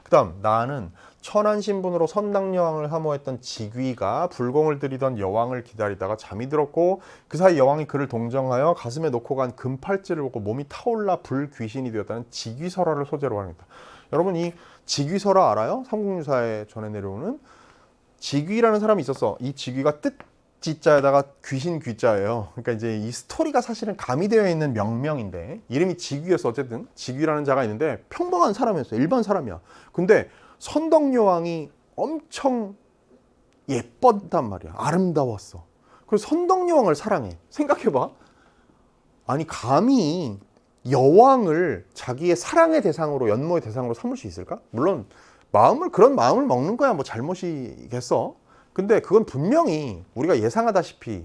그 다음, 나는 천한 신분으로 선당여왕을 사모했던 직위가 불공을 들이던 여왕을 기다리다가 잠이 들었고 그 사이 여왕이 그를 동정하여 가슴에 놓고 간 금팔찌를 보고 몸이 타올라 불귀신이 되었다는 직위설화를 소재로 합니다. 여러분, 이 직위설화 알아요? 삼국유사에 전해 내려오는 직위라는 사람이 있었어. 이 직위가 뜻지자에다가 귀신 귀자예요. 그러니까 이제 이 스토리가 사실은 가미되어 있는 명명인데 이름이 직위였어. 어쨌든 직위라는 자가 있는데 평범한 사람이었어. 일반 사람이야. 근데 선덕여왕이 엄청 예뻤단 말이야. 아름다웠어. 그래서 선덕여왕을 사랑해. 생각해봐. 아니, 감히 여왕을 자기의 사랑의 대상으로, 연모의 대상으로 삼을 수 있을까? 물론 그런 마음을 먹는 거야 뭐 잘못이겠어. 근데 그건 분명히 우리가 예상하다시피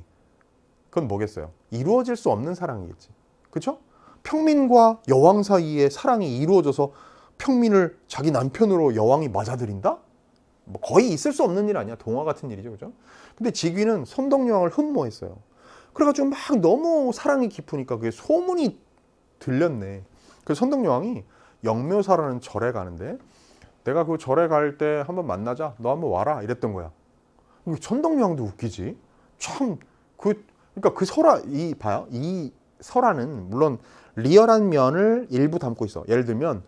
그건 뭐겠어요? 이루어질 수 없는 사랑이겠지. 그렇죠? 평민과 여왕 사이에 사랑이 이루어져서 평민을 자기 남편으로 여왕이 맞아들인다? 뭐 거의 있을 수 없는 일 아니야. 동화 같은 일이죠. 그죠? 근데 직위는 선덕여왕을 흠모했어요. 그래가지고 막 너무 사랑이 깊으니까 그게 소문이 들렸네. 그래서 선덕여왕이 영묘사라는 절에 가는데 내가 그 절에 갈 때 한번 만나자. 너 한번 와라. 이랬던 거야. 선덕여왕도 웃기지. 참, 그러니까 그 설화, 봐요. 이 설화는 물론 리얼한 면을 일부 담고 있어. 예를 들면,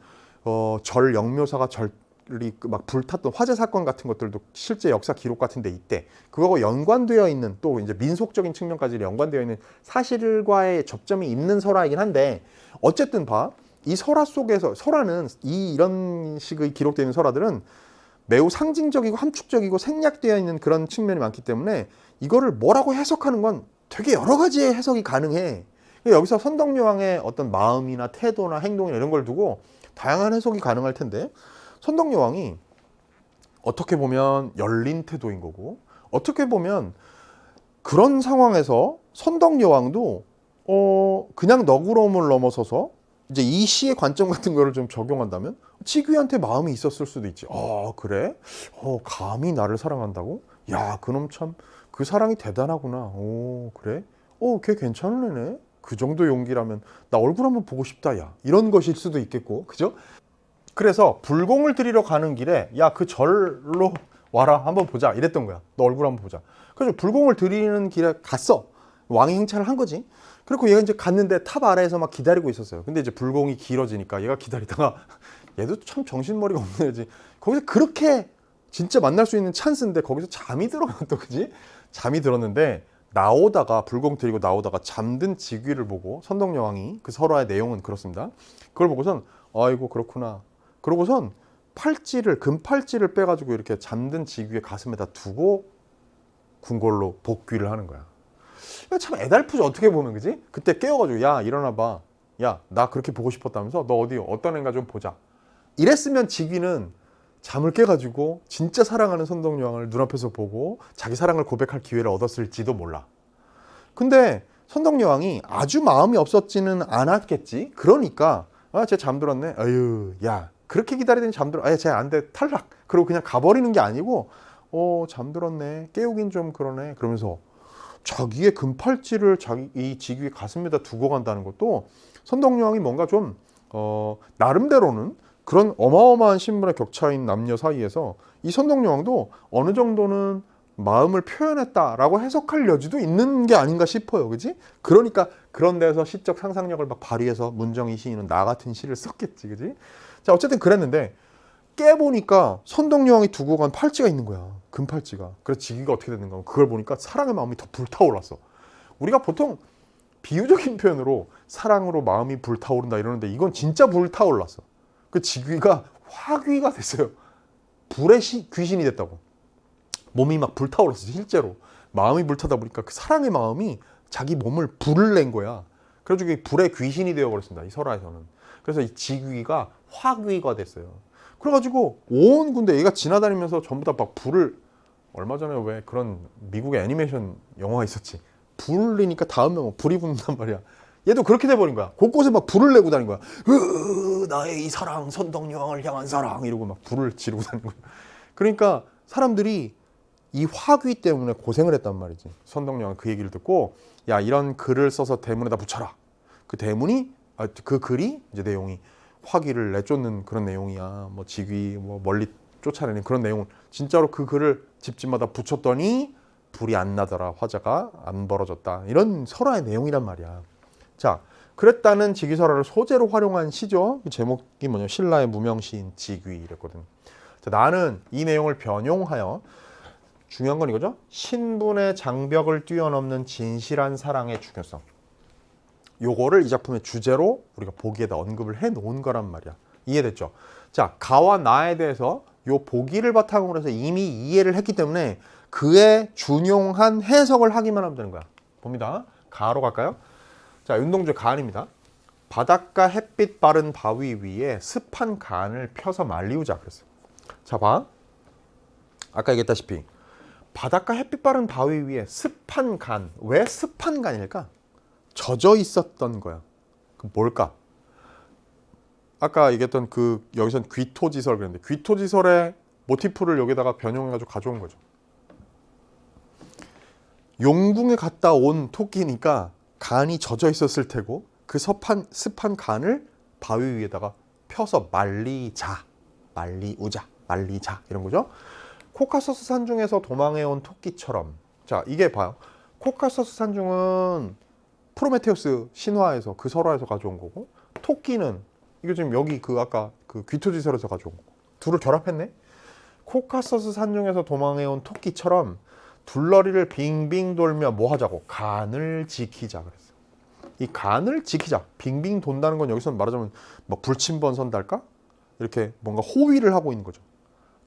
절 영묘사가 절이 막 불탔던 화재 사건 같은 것들도 실제 역사 기록 같은 데 있대. 그거하고 연관되어 있는 또 이제 민속적인 측면까지 연관되어 있는 사실과의 접점이 있는 설화이긴 한데 어쨌든 봐. 이 설화 속에서, 설화는 이런 식의 기록되어 있는 설화들은 매우 상징적이고 함축적이고 생략되어 있는 그런 측면이 많기 때문에 이거를 뭐라고 해석하는 건 되게 여러 가지의 해석이 가능해. 여기서 선덕여왕의 어떤 마음이나 태도나 행동이나 이런 걸 두고 다양한 해석이 가능할 텐데 선덕여왕이 어떻게 보면 열린 태도인 거고 어떻게 보면 그런 상황에서 선덕여왕도 그냥 너그러움을 넘어서서 이제 이 시의 관점 같은 거를 좀 적용한다면 직위한테 마음이 있었을 수도 있지. 그래? 감히 나를 사랑한다고? 야, 그놈 참 그 사랑이 대단하구나. 그래? 걔 괜찮은 애네. 그 정도 용기라면 나 얼굴 한번 보고 싶다. 야, 이런 것일 수도 있겠고, 그죠? 그래서 불공을 들이러 가는 길에 야, 그 절로 와라. 한번 보자. 이랬던 거야. 너 얼굴 한번 보자. 그래서 불공을 들이는 길에 갔어. 왕이 행차를 한 거지. 그리고 얘가 이제 갔는데 탑 아래에서 막 기다리고 있었어요. 근데 이제 불공이 길어지니까 얘가 기다리다가 얘도 참 정신머리가 없는 애지. 거기서 그렇게 진짜 만날 수 있는 찬스인데 거기서 잠이 들어. 또 그지? 잠이 들었는데 나오다가 불공 들이고 나오다가 잠든 직위를 보고 선덕여왕이 그 설화의 내용은 그렇습니다. 그걸 보고선 아이고 그렇구나. 그러고선 금팔찌를 빼가지고 이렇게 잠든 직위의 가슴에다 두고 궁궐로 복귀를 하는 거야. 참 애달프죠. 어떻게 보면. 그지? 그때 깨워가지고 야 일어나봐. 야 나 그렇게 보고 싶었다면서 너 어떤 애인가 좀 보자. 이랬으면 직위는 잠을 깨가지고 진짜 사랑하는 선덕여왕을 눈앞에서 보고 자기 사랑을 고백할 기회를 얻었을지도 몰라. 근데 선덕여왕이 아주 마음이 없었지는 않았겠지. 그러니까 쟤 잠들었네. 아유 야 그렇게 기다리더니 잠들어. 쟤 안 돼. 탈락. 그리고 그냥 가버리는 게 아니고 잠들었네. 깨우긴 좀 그러네. 그러면서 자기의 금팔찌를 이 직위의 가슴에다 두고 간다는 것도 선덕여왕이 뭔가 좀 나름대로는 그런 어마어마한 신분의 격차인 남녀 사이에서 이 선덕여왕도 어느 정도는 마음을 표현했다라고 해석할 여지도 있는 게 아닌가 싶어요. 그지? 그러니까 그런 데서 시적 상상력을 막 발휘해서 문정희 시인은 나 같은 시를 썼겠지. 그지? 자, 어쨌든 그랬는데 깨보니까 선덕여왕이 두고 간 팔찌가 있는 거야. 금팔찌가. 그래서 지귀가 어떻게 됐는가. 그걸 보니까 사랑의 마음이 더 불타올랐어. 우리가 보통 비유적인 표현으로 사랑으로 마음이 불타오른다 이러는데 이건 진짜 불타올랐어. 그 지귀가 화귀가 됐어요. 불의 귀신이 됐다고. 몸이 막 불타올랐어. 실제로. 마음이 불타다 보니까 그 사랑의 마음이 자기 몸을 불을 낸 거야. 그래가지고 불의 귀신이 되어버렸습니다. 이 설화에서는. 그래서 이 지귀가 화귀가 됐어요. 그래가지고 온 군데 얘가 지나다니면서 전부 다 막 불을, 얼마 전에 왜 그런 미국의 애니메이션 영화가 있었지. 불을 내니까 다음에 뭐 불이 붙는단 말이야. 얘도 그렇게 돼버린 거야. 곳곳에 막 불을 내고 다닌 거야. 나의 이 사랑, 선덕여왕을 향한 사랑 이러고 막 불을 지르고 다니는 거야. 그러니까 사람들이 이 화귀 때문에 고생을 했단 말이지. 선덕여왕은 그 얘기를 듣고 야, 이런 글을 써서 대문에다 붙여라. 그 대문이 그 글이 이제 내용이 화귀를 내쫓는 그런 내용이야. 뭐 지귀 뭐 멀리 쫓아내는 그런 내용을 진짜로 그 글을 집집마다 붙였더니 불이 안 나더라. 화재가 안 벌어졌다. 이런 설화의 내용이란 말이야. 자, 그랬다는 지귀설화를 소재로 활용한 시죠. 그 제목이 뭐냐? 신라의 무명 시인 지귀 이랬거든. 자, 나는 이 내용을 변용하여 중요한 건 이거죠. 신분의 장벽을 뛰어넘는 진실한 사랑의 중요성. 요거를 이 작품의 주제로 우리가 보기에다 언급을 해 놓은 거란 말이야. 이해됐죠? 자, 가와 나에 대해서 요 보기를 바탕으로 해서 이미 이해를 했기 때문에 그에 준용한 해석을 하기만 하면 되는 거야. 봅니다. 가로 갈까요? 자, 윤동주의 가안입니다. 바닷가 햇빛 바른 바위 위에 습한 간을 펴서 말리우자 그랬어요. 자, 봐. 아까 얘기했다시피 바닷가 햇빛 바른 바위 위에 습한 간. 왜 습한 간일까? 젖어 있었던 거야. 그 뭘까? 아까 얘기했던 그 여기선 귀토지설 그랬는데 귀토지설의 모티프를 여기다가 변형해가지고 가져온 거죠. 용궁에 갔다 온 토끼니까 간이 젖어 있었을 테고 그 습한 간을 바위 위에다가 펴서 말리자, 말리우자, 말리자 이런 거죠. 코카서스 산중에서 도망해온 토끼처럼. 자, 이게 봐요. 코카서스 산중은 프로메테우스 신화에서 그 설화에서 가져온 거고 토끼는 이게 지금 여기 그 아까 그 귀토지설에서 가져온 거고 둘을 결합했네. 코카서스 산중에서 도망해온 토끼처럼 둘러리를 빙빙 돌며 뭐 하자고? 간을 지키자 그랬어. 이 간을 지키자. 빙빙 돈다는 건 여기서 말하자면 뭐 불침번 선달까? 이렇게 뭔가 호위를 하고 있는 거죠.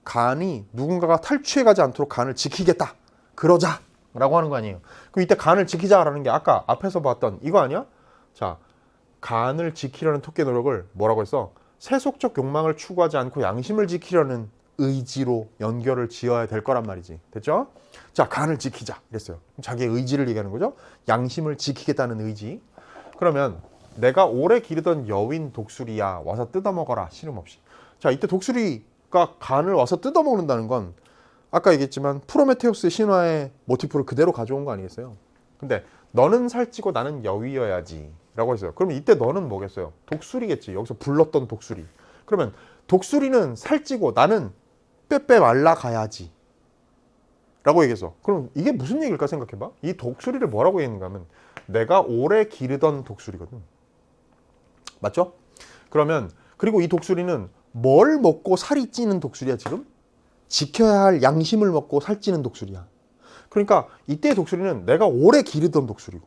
간이 누군가가 탈취해가지 않도록 간을 지키겠다. 그러자. 라고 하는 거 아니에요. 그럼 이때 간을 지키자라는 게 아까 앞에서 봤던 이거 아니야? 자, 간을 지키려는 토끼의 노력을 뭐라고 했어? 세속적 욕망을 추구하지 않고 양심을 지키려는 의지로 연결을 지어야 될 거란 말이지. 됐죠? 자, 간을 지키자 이랬어요. 자기의 의지를 얘기하는 거죠. 양심을 지키겠다는 의지. 그러면 내가 오래 기르던 여윈 독수리야 와서 뜯어먹어라. 씨름 없이. 자, 이때 독수리가 간을 와서 뜯어먹는다는 건 아까 얘기했지만 프로메테우스 신화의 모티프를 그대로 가져온 거 아니겠어요? 근데 너는 살찌고 나는 여위여야지 라고 했어요. 그러면 이때 너는 뭐겠어요? 독수리겠지. 여기서 불렀던 독수리. 그러면 독수리는 살찌고 나는 빼빼 말라가야지 라고 얘기했어. 그럼 이게 무슨 얘기일까 생각해봐. 이 독수리를 뭐라고 얘기했는가 하면 내가 오래 기르던 독수리거든. 맞죠? 그러면 그리고 이 독수리는 뭘 먹고 살이 찌는 독수리야 지금? 지켜야 할 양심을 먹고 살찌는 독수리야. 그러니까 이때의 독수리는 내가 오래 기르던 독수리고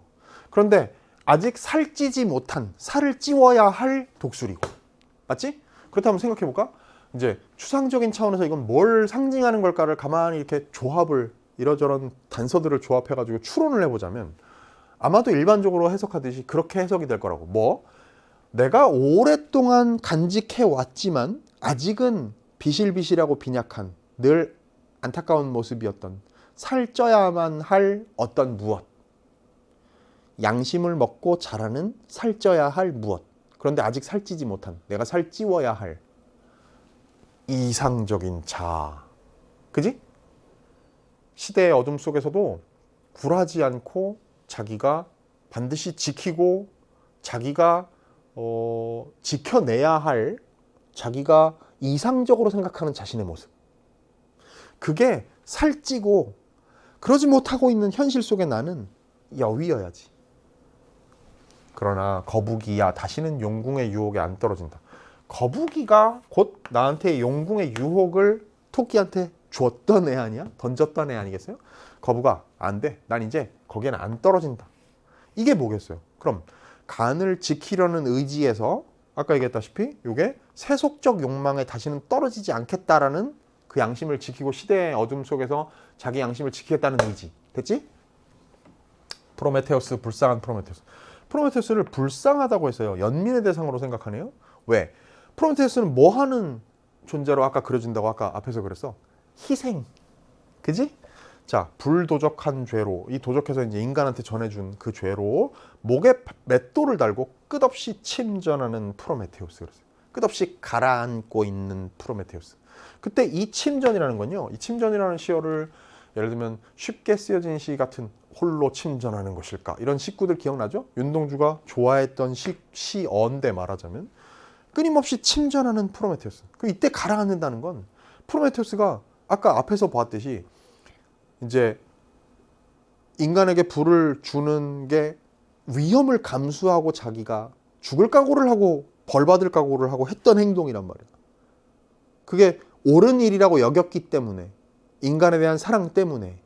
그런데 아직 살찌지 못한 살을 찌워야 할 독수리고 맞지? 그렇다면 생각해볼까? 이제 추상적인 차원에서 이건 뭘 상징하는 걸까를 가만히 이렇게 조합을 이러저런 단서들을 조합해가지고 추론을 해보자면 아마도 일반적으로 해석하듯이 그렇게 해석이 될 거라고. 뭐? 내가 오랫동안 간직해왔지만 아직은 비실비실하고 빈약한 늘 안타까운 모습이었던 살쪄야만 할 어떤 무엇. 양심을 먹고 자라는 살쪄야 할 무엇. 그런데 아직 살찌지 못한 내가 살찌워야 할 이상적인 자아. 그지? 시대의 어둠 속에서도 굴하지 않고 자기가 반드시 지키고 자기가 지켜내야 할 자기가 이상적으로 생각하는 자신의 모습. 그게 살찌고 그러지 못하고 있는 현실 속에 나는 여위여야지. 그러나 거북이야 다시는 용궁의 유혹에 안 떨어진다. 거북이가 곧 나한테 용궁의 유혹을 토끼한테 줬던 애 아니야? 던졌던 애 아니겠어요? 거북아, 안 돼. 난 이제 거기에는 안 떨어진다. 이게 뭐겠어요? 그럼 간을 지키려는 의지에서 아까 얘기했다시피 이게 세속적 욕망에 다시는 떨어지지 않겠다라는 그 양심을 지키고 시대의 어둠 속에서 자기 양심을 지키겠다는 의지. 됐지? 프로메테우스, 불쌍한 프로메테우스. 프로메테우스를 불쌍하다고 했어요. 연민의 대상으로 생각하네요. 왜? 프로메테우스는 뭐 하는 존재로 아까 그려진다고 아까 앞에서 그랬어? 희생. 그지? 자, 불도적한 죄로, 이 도적해서 이제 인간한테 전해준 그 죄로 목에 맷돌을 달고 끝없이 침전하는 프로메테우스. 그랬어요. 끝없이 가라앉고 있는 프로메테우스. 그때 이 침전이라는 건요, 이 침전이라는 시어를 예를 들면 쉽게 쓰여진 시 같은 홀로 침전하는 것일까? 이런 시구들 기억나죠? 윤동주가 좋아했던 시어인데 말하자면 끊임없이 침전하는 프로메테우스. 그 이때 가라앉는다는 건 프로메테우스가 아까 앞에서 봤듯이 이제 인간에게 불을 주는 게 위험을 감수하고 자기가 죽을 각오를 하고 벌 받을 각오를 하고 했던 행동이란 말이야. 그게 옳은 일이라고 여겼기 때문에, 인간에 대한 사랑 때문에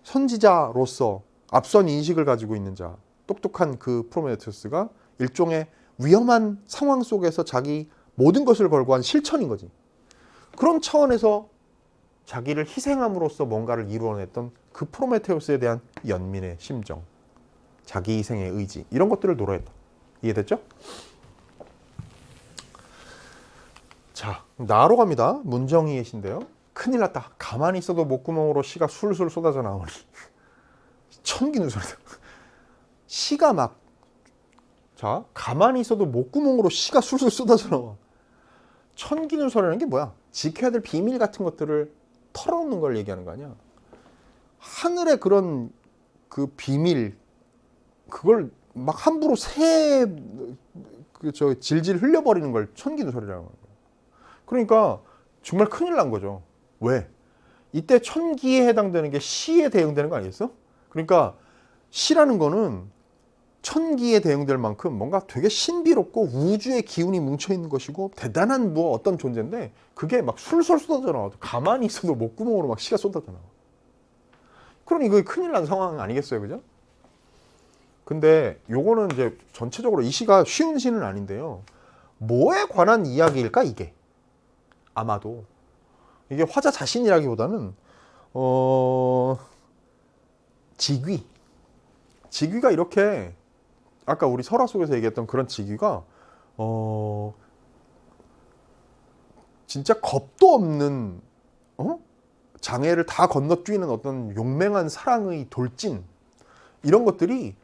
선지자로서 앞선 인식을 가지고 있는 자, 똑똑한 그 프로메테우스가 일종의 위험한 상황 속에서 자기 모든 것을 걸고 한 실천인 거지. 그런 차원에서 자기를 희생함으로써 뭔가를 이루어냈던 그 프로메테우스에 대한 연민의 심정, 자기 희생의 의지, 이런 것들을 노래했다. 이해됐죠? 자, 나로 갑니다. 문정희의 시인데요. 큰일 났다. 가만히 있어도 목구멍으로 시가 술술 쏟아져 나오니 천기누설이다. 시가 막, 자, 가만히 있어도 목구멍으로 시가 술술 쏟아져 나와. 천기누설이라는 게 뭐야? 지켜야 될 비밀 같은 것들을 털어놓는 걸 얘기하는 거 아니야. 하늘의 그런 그 비밀, 그걸 막 함부로 질질 흘려버리는 걸 천기누설이라는 거야. 그러니까 정말 큰일 난 거죠. 왜? 이때 천기에 해당되는 게 시에 대응되는 거 아니겠어? 그러니까 시라는 거는 천기에 대응될 만큼 뭔가 되게 신비롭고 우주의 기운이 뭉쳐있는 것이고 대단한 뭐 어떤 존재인데 그게 막 술술 쏟아져 나와도 가만히 있어도 목구멍으로 막 시가 쏟아져 나와. 그러니 이거 큰일 난 상황 아니겠어요, 그죠? 근데 요거는 이제 전체적으로 이 시가 쉬운 시는 아닌데요. 뭐에 관한 이야기일까 이게? 아마도 이게 화자 자신이라기보다는 직위가 이렇게 아까 우리 설화 속에서 얘기했던 그런 직위가 진짜 겁도 없는 장애를 다 건너뛰는 어떤 용맹한 사랑의 돌진, 이런 것들이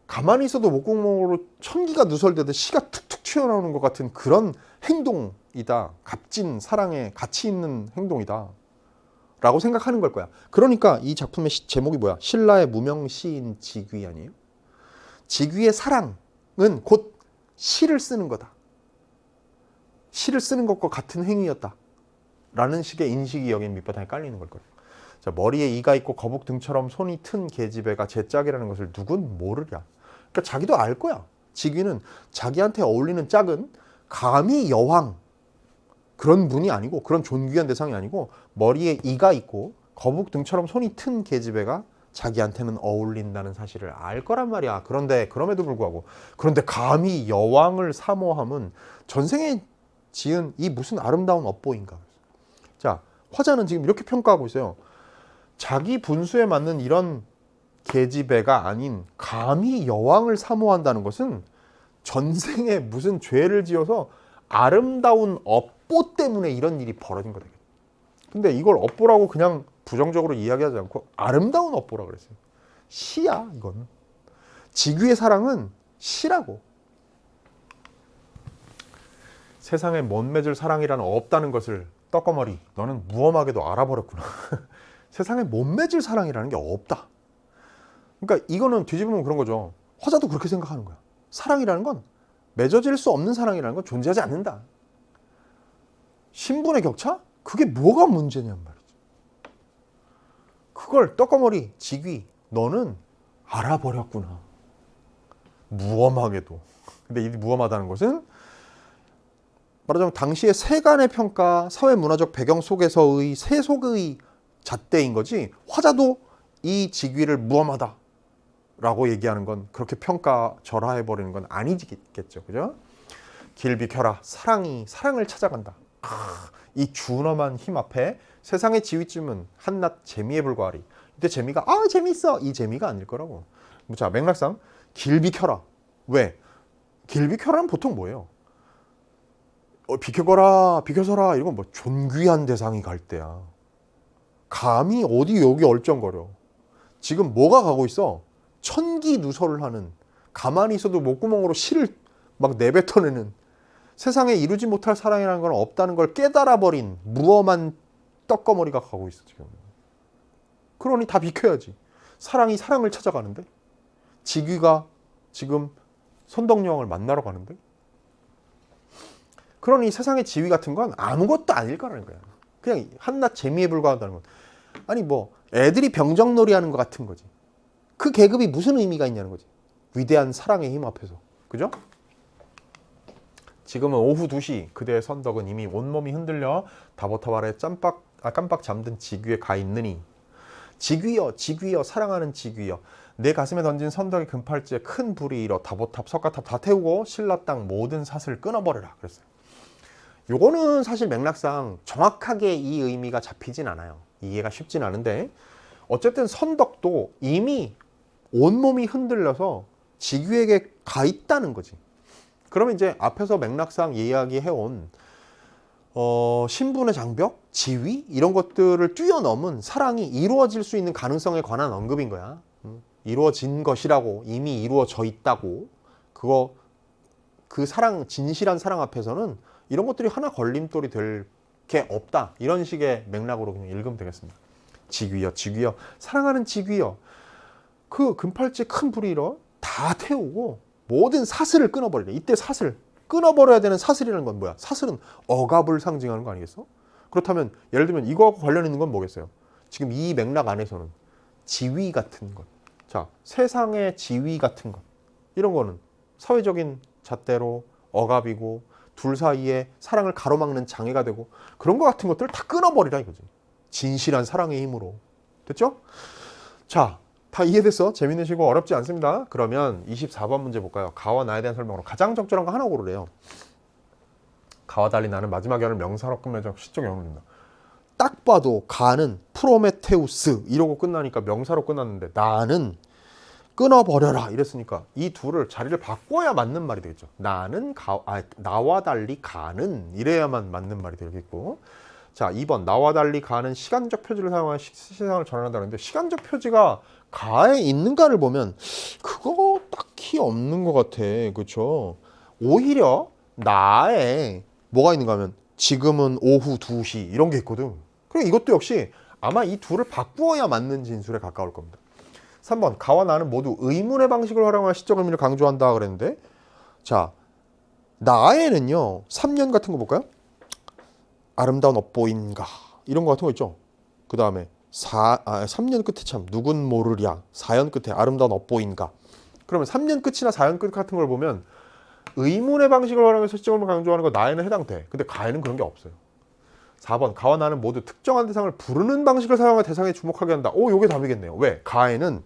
가만히 있어도 목구멍으로 천기가 누설되듯 시가 툭툭 튀어나오는 것 같은 그런 행동이다. 값진 사랑에 가치 있는 행동이다 라고 생각하는 걸 거야. 그러니까 이 작품의 제목이 뭐야? 신라의 무명 시인 직위 아니에요? 직위의 사랑은 곧 시를 쓰는 거다. 시를 쓰는 것과 같은 행위였다 라는 식의 인식이 여기 밑바탕에 깔리는 걸 거예요. 자, 머리에 이가 있고 거북 등처럼 손이 튼 계집애가 제 짝이라는 것을 누군 모르랴. 그러니까 자기도 알 거야. 직위는 자기한테 어울리는 짝은 감히 여왕 그런 분이 아니고, 그런 존귀한 대상이 아니고, 머리에 이가 있고 거북 등처럼 손이 튼 계집애가 자기한테는 어울린다는 사실을 알 거란 말이야. 그런데 그럼에도 불구하고, 그런데 감히 여왕을 사모함은 전생에 지은 이 무슨 아름다운 업보인가. 자, 화자는 지금 이렇게 평가하고 있어요. 자기 분수에 맞는 이런 계집애가 아닌 감히 여왕을 사모한다는 것은 전생에 무슨 죄를 지어서 아름다운 업보 때문에 이런 일이 벌어진 거다. 근데 이걸 업보라고 그냥 부정적으로 이야기하지 않고 아름다운 업보라 그랬어요. 시야, 이거는. 직위의 사랑은 시라고. 세상에 못 맺을 사랑이라는 없다는 것을 떡거머리 너는 무엄하게도 알아버렸구나. 세상에 못 맺을 사랑이라는 게 없다. 그러니까 이거는 뒤집으면 그런 거죠. 화자도 그렇게 생각하는 거야. 사랑이라는 건 맺어질 수 없는 사랑이라는 건 존재하지 않는다. 신분의 격차? 그게 뭐가 문제냔 말이지. 그걸 떡거머리, 직위, 너는 알아버렸구나. 무엄하게도. 근데 이 무엄하다는 것은 말하자면 당시의 세간의 평가, 사회문화적 배경 속에서의 세속의 잣대인 거지 화자도 이 직위를 무엄하다 라고 얘기하는 건 그렇게 평가절하해버리는 건 아니겠죠. 그죠? 길 비켜라. 사랑을 찾아간다. 이 준엄한 힘 앞에 세상의 지위쯤은 한낱 재미에 불과하리. 이때 재미가 재밌어 이 재미가 아닐 거라고. 자, 맥락상 길 비켜라. 왜? 길 비켜라는 보통 뭐예요? 비켜거라 비켜서라 이건 뭐 존귀한 대상이 갈 때야. 감히 어디 여기 얼쩡거려. 지금 뭐가 가고 있어? 천기누설을 하는, 가만히 있어도 목구멍으로 실을 막 내뱉어내는, 세상에 이루지 못할 사랑이라는 건 없다는 걸 깨달아버린 무엄한 떡거머리가 가고 있어 지금. 그러니 다 비켜야지. 사랑이 사랑을 찾아가는데, 직위가 지금 선덕여왕을 만나러 가는데, 그러니 세상의 지위 같은 건 아무것도 아닐 거라는 거야. 그냥 한낱 재미에 불과하다는 건. 아니 뭐 애들이 병정놀이 하는 것 같은 거지. 그 계급이 무슨 의미가 있냐는 거지. 위대한 사랑의 힘 앞에서. 그죠? 지금은 오후 2시 그대의 선덕은 이미 온몸이 흔들려 다보탑 아래 깜빡 잠든 직위에 가 있느니 직위여 사랑하는 직위여 내 가슴에 던진 선덕의 금팔찌에 큰 불이 일어 다보탑 석가탑 다 태우고 신라 땅 모든 삿을 끊어버려라 그랬어요. 요거는 사실 맥락상 정확하게 이 의미가 잡히진 않아요. 이해가 쉽진 않은데 어쨌든 선덕도 이미 온몸이 흔들려서 직위에게 가 있다는 거지. 그러면 이제 앞에서 맥락상 이야기해온 신분의 장벽, 지위 이런 것들을 뛰어넘은 사랑이 이루어질 수 있는 가능성에 관한 언급인 거야. 이루어진 것이라고, 이미 이루어져 있다고. 그 사랑, 진실한 사랑 앞에서는 이런 것들이 하나 걸림돌이 될 게 없다. 이런 식의 맥락으로 그냥 읽으면 되겠습니다. 직위여 사랑하는 직위여 그 금팔찌 큰 불이 일어 다 태우고 모든 사슬을 끊어버리래. 이때 사슬 끊어버려야 되는 사슬이라는 건 뭐야? 사슬은 억압을 상징하는 거 아니겠어? 그렇다면 예를 들면 이거하고 관련 있는 건 뭐겠어요? 지금 이 맥락 안에서는 지위 같은 것, 자 세상의 지위 같은 것 이런 거는 사회적인 잣대로 억압이고 둘 사이에 사랑을 가로막는 장애가 되고 그런 것 같은 것들을 다 끊어버리라 이거지. 진실한 사랑의 힘으로. 됐죠? 자, 다 이해됐어? 재밌는 시고 어렵지 않습니다. 그러면 24번 문제 볼까요? 가와 나에 대한 설명으로 가장 적절한 거 하나 고르래요. 가와 달리 나는 마지막 연을 명사로 끝맺어 시적 영을 둔다. 딱 봐도 가는 프로메테우스 이러고 끝나니까 명사로 끝났는데 나는 끊어버려라 이랬으니까 이 둘을 자리를 바꿔야 맞는 말이 되겠죠. 나와 달리 가는 이래야만 맞는 말이 되겠고. 자, 2번 나와 달리 가는 시간적 표지를 사용하여 세상을 전환한다는데 시간적 표지가 가에 있는가를 보면 그거 딱히 없는 것 같아. 그렇죠? 오히려 나에 뭐가 있는가 하면 지금은 오후 2시 이런 게 있거든. 그럼 이것도 역시 아마 이 둘을 바꾸어야 맞는 진술에 가까울 겁니다. 3번 가와 나는 모두 의문의 방식을 활용한 시적 의미를 강조한다 그랬는데 자 나에는요 3년 같은 거 볼까요? 아름다운 업보인가 이런 거 같은 거 있죠. 그 다음에 3년 끝에 참 누군 모르랴 4연 끝에 아름다운 업보인가. 그러면 3년 끝이나 4연 끝 같은 걸 보면 의문의 방식을 활용해서 시적 의미를 강조하는 거 나에는 해당돼. 근데 가에는 그런 게 없어요. 4번 가와 나는 모두 특정한 대상을 부르는 방식을 사용해 대상에 주목하게 한다. 요게 답이겠네요. 왜? 가에는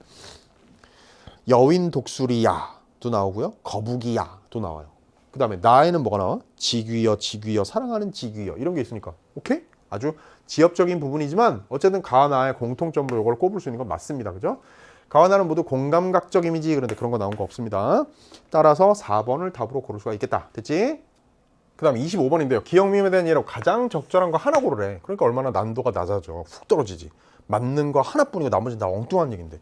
여인 독수리야도 나오고요. 거북이야도 나와요. 그 다음에 나에는 뭐가 나와? 직위여 사랑하는 직위여 이런 게 있으니까 오케이? 아주 지엽적인 부분이지만 어쨌든 가와 나의 공통점으로 이걸 꼽을 수 있는 건 맞습니다. 그죠? 가와 나는 모두 공감각적 이미지 그런데 그런 거 나온 거 없습니다. 따라서 4번을 답으로 고를 수가 있겠다. 됐지? 그 다음에 25번인데요. 기억미음에 대한 예로 가장 적절한 거 하나 고르래. 그러니까 얼마나 난도가 낮아져. 훅 떨어지지. 맞는 거 하나뿐이고 나머지는 다 엉뚱한 얘기인데.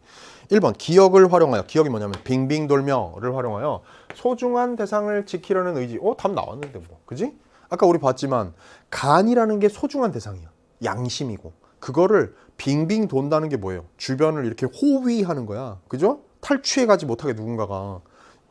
1번 기억을 활용하여. 기억이 뭐냐면 빙빙 돌며를 활용하여 소중한 대상을 지키려는 의지. 답 나왔는데 뭐. 그지? 아까 우리 봤지만 간이라는 게 소중한 대상이야. 양심이고. 그거를 빙빙 돈다는 게 뭐예요? 주변을 이렇게 호위하는 거야. 그죠? 탈취해가지 못하게 누군가가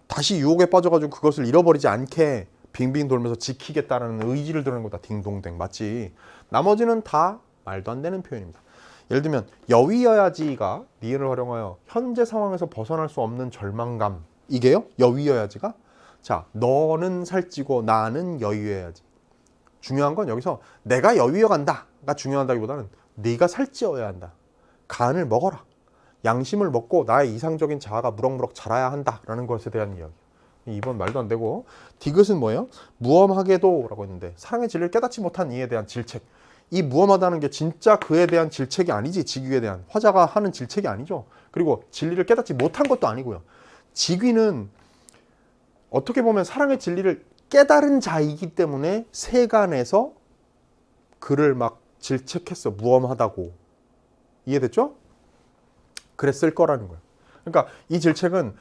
다시 유혹에 빠져가지고 그것을 잃어버리지 않게 빙빙 돌면서 지키겠다라는 의지를 드러내는 거다. 딩동댕 맞지? 나머지는 다 말도 안 되는 표현입니다. 예를 들면 여위여야지가 니은을 활용하여 현재 상황에서 벗어날 수 없는 절망감 이게요? 여위여야지가 자 너는 살찌고 나는 여위여야지 중요한 건 여기서 내가 여위어 간다가 중요하다기보다는 네가 살찌어야 한다. 간을 먹어라. 양심을 먹고 나의 이상적인 자아가 무럭무럭 자라야 한다라는 것에 대한 이야기. 2번 말도 안 되고. 디귿은 뭐예요? 무엄하게도 라고 했는데 사랑의 진리를 깨닫지 못한 이에 대한 질책. 이 무엄하다는 게 진짜 그에 대한 질책이 아니지. 직위에 대한. 화자가 하는 질책이 아니죠. 그리고 진리를 깨닫지 못한 것도 아니고요. 직위는 어떻게 보면 사랑의 진리를 깨달은 자이기 때문에 세간에서 그를 막 질책했어. 무엄하다고. 이해됐죠? 그랬을 거라는 거예요. 그러니까 이 질책은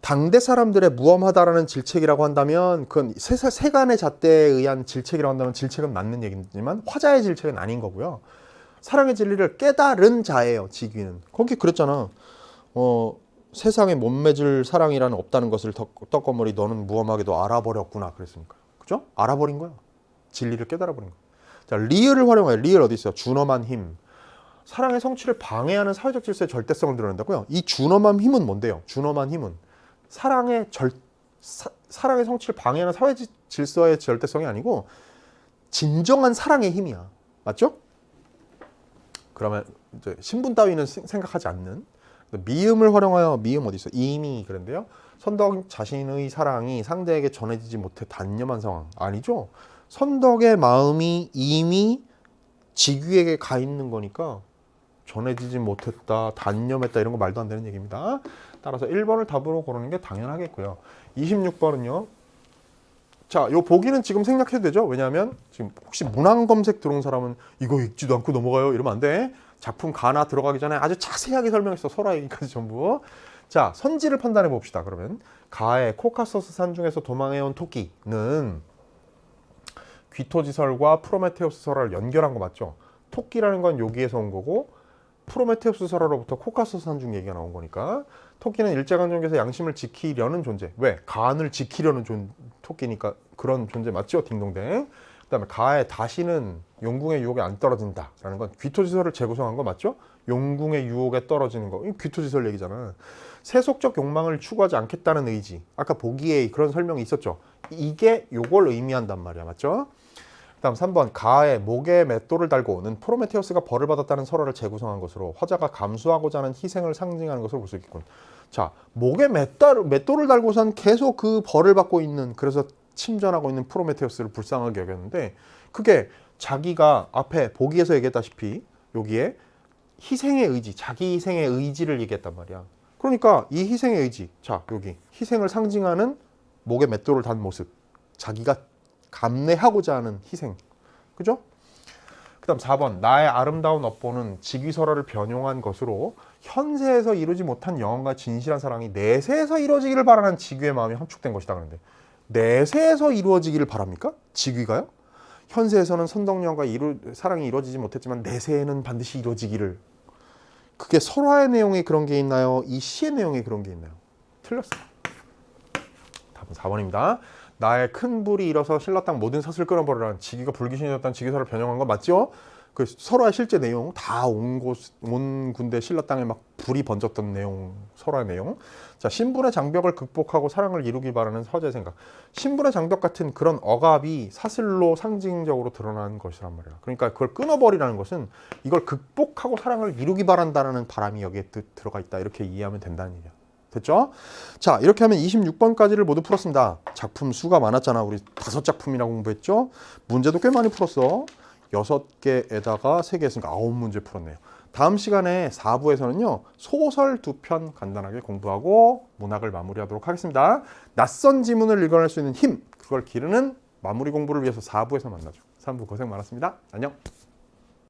당대 사람들의 무엄하다라는 질책이라고 한다면 그건 세간의 잣대에 의한 질책이라고 한다면 질책은 맞는 얘기지만 화자의 질책은 아닌 거고요. 사랑의 진리를 깨달은 자예요. 직위는. 거기 그랬잖아. 세상에 못 맺을 사랑이라는 없다는 것을 떡거머리 너는 무엄하게도 알아버렸구나 그랬으니까. 그죠? 알아버린 거야. 진리를 깨달아버린 거야. 자, 리을을 활용해. 리을 어디 있어요? 준엄한 힘. 사랑의 성취를 방해하는 사회적 질서의 절대성을 드러낸다고요. 이 준엄한 힘은 뭔데요? 준엄한 힘은 사랑의 성취를 방해하는 사회 질서의 절대성이 아니고 진정한 사랑의 힘이야. 맞죠? 그러면 이제 신분 따위는 생각하지 않는 미음을 활용하여. 미음 어디 있어? 이미 그런데요. 선덕 자신의 사랑이 상대에게 전해지지 못해 단념한 상황. 아니죠. 선덕의 마음이 이미 직위에게 가 있는 거니까 전해지지 못했다, 단념했다 이런 거 말도 안 되는 얘기입니다. 따라서 1번을 답으로 고르는 게 당연하겠고요. 26번은요. 자, 요 보기는 지금 생략해도 되죠. 왜냐하면 지금 혹시 문항 검색 들어온 사람은 이거 읽지도 않고 넘어가요 이러면 안 돼. 작품 가나 들어가기 전에 아주 자세하게 설명했어. 설화 얘기까지 전부. 자, 선지를 판단해 봅시다. 그러면 가의 코카소스 산 중에서 도망해온 토끼는 귀토지설과 프로메테우스 설화를 연결한 거 맞죠? 토끼라는 건 여기에서 온 거고 프로메테우스 설화로부터 코카소스 산중 얘기가 나온 거니까 토끼는 일제강점기에서 양심을 지키려는 존재. 왜? 간을 지키려는 토끼니까 그런 존재 맞죠? 딩동댕. 그 다음에 가의 다시는 용궁의 유혹에 안 떨어진다라는 건 귀토지설을 재구성한 거 맞죠? 용궁의 유혹에 떨어지는 거. 이 귀토지설 얘기잖아. 세속적 욕망을 추구하지 않겠다는 의지. 아까 보기에 그런 설명이 있었죠. 이게 요걸 의미한단 말이야. 맞죠? 다음 3번 가의 목에 맷돌을 달고 오는 프로메테우스가 벌을 받았다는 설화를 재구성한 것으로 화자가 감수하고자 하는 희생을 상징하는 것으로 볼 수 있겠군. 자, 목에 맷돌을 달고선 계속 그 벌을 받고 있는, 그래서 침전하고 있는 프로메테우스를 불쌍하게 여겼는데 그게 자기가 앞에 보기에서 얘기했다시피 여기에 희생의 의지, 자기 희생의 의지를 얘기했단 말이야. 그러니까 이 희생의 의지, 자 여기 희생을 상징하는 목에 맷돌을 단 모습, 자기가 감내하고자 하는 희생. 그죠? 그 다음 4번 나의 아름다운 업보는 직위설화를 변용한 것으로 현세에서 이루지 못한 영원과 진실한 사랑이 내세에서 이루어지기를 바라는 직위의 마음이 함축된 것이다. 그런데 내세에서 이루어지기를 바랍니까? 직위가요? 현세에서는 선덕여왕과 사랑이 이루어지지 못했지만 내세에는 반드시 이루어지기를. 그게 설화의 내용에 그런 게 있나요? 이 시의 내용에 그런 게 있나요? 틀렸어요. 답은 4번입니다. 나의 큰 불이 일어서 신라 땅 모든 삿을 끊어버리라는 직위가 불기신이었다는 직위설을 변형한 건 맞죠? 그 설화의 실제 내용 다 온 군대 신라 땅에 막 불이 번졌던 내용, 설화의 내용. 자, 신분의 장벽을 극복하고 사랑을 이루기 바라는 서재의 생각. 신분의 장벽 같은 그런 억압이 사슬로 상징적으로 드러나는 것이란 말이야. 그러니까 그걸 끊어버리라는 것은 이걸 극복하고 사랑을 이루기 바란다는 바람이 여기에 들어가 있다. 이렇게 이해하면 된다는 얘기야. 됐죠? 자, 이렇게 하면 26번까지를 모두 풀었습니다. 작품 수가 많았잖아. 우리 5작품이나 공부했죠? 문제도 꽤 많이 풀었어. 6개에다가 3개 했으니까 9문제 풀었네요. 다음 시간에 4부에서는요. 소설 2편 간단하게 공부하고 문학을 마무리하도록 하겠습니다. 낯선 지문을 읽어낼 수 있는 힘, 그걸 기르는 마무리 공부를 위해서 4부에서 만나죠. 3부 고생 많았습니다. 안녕.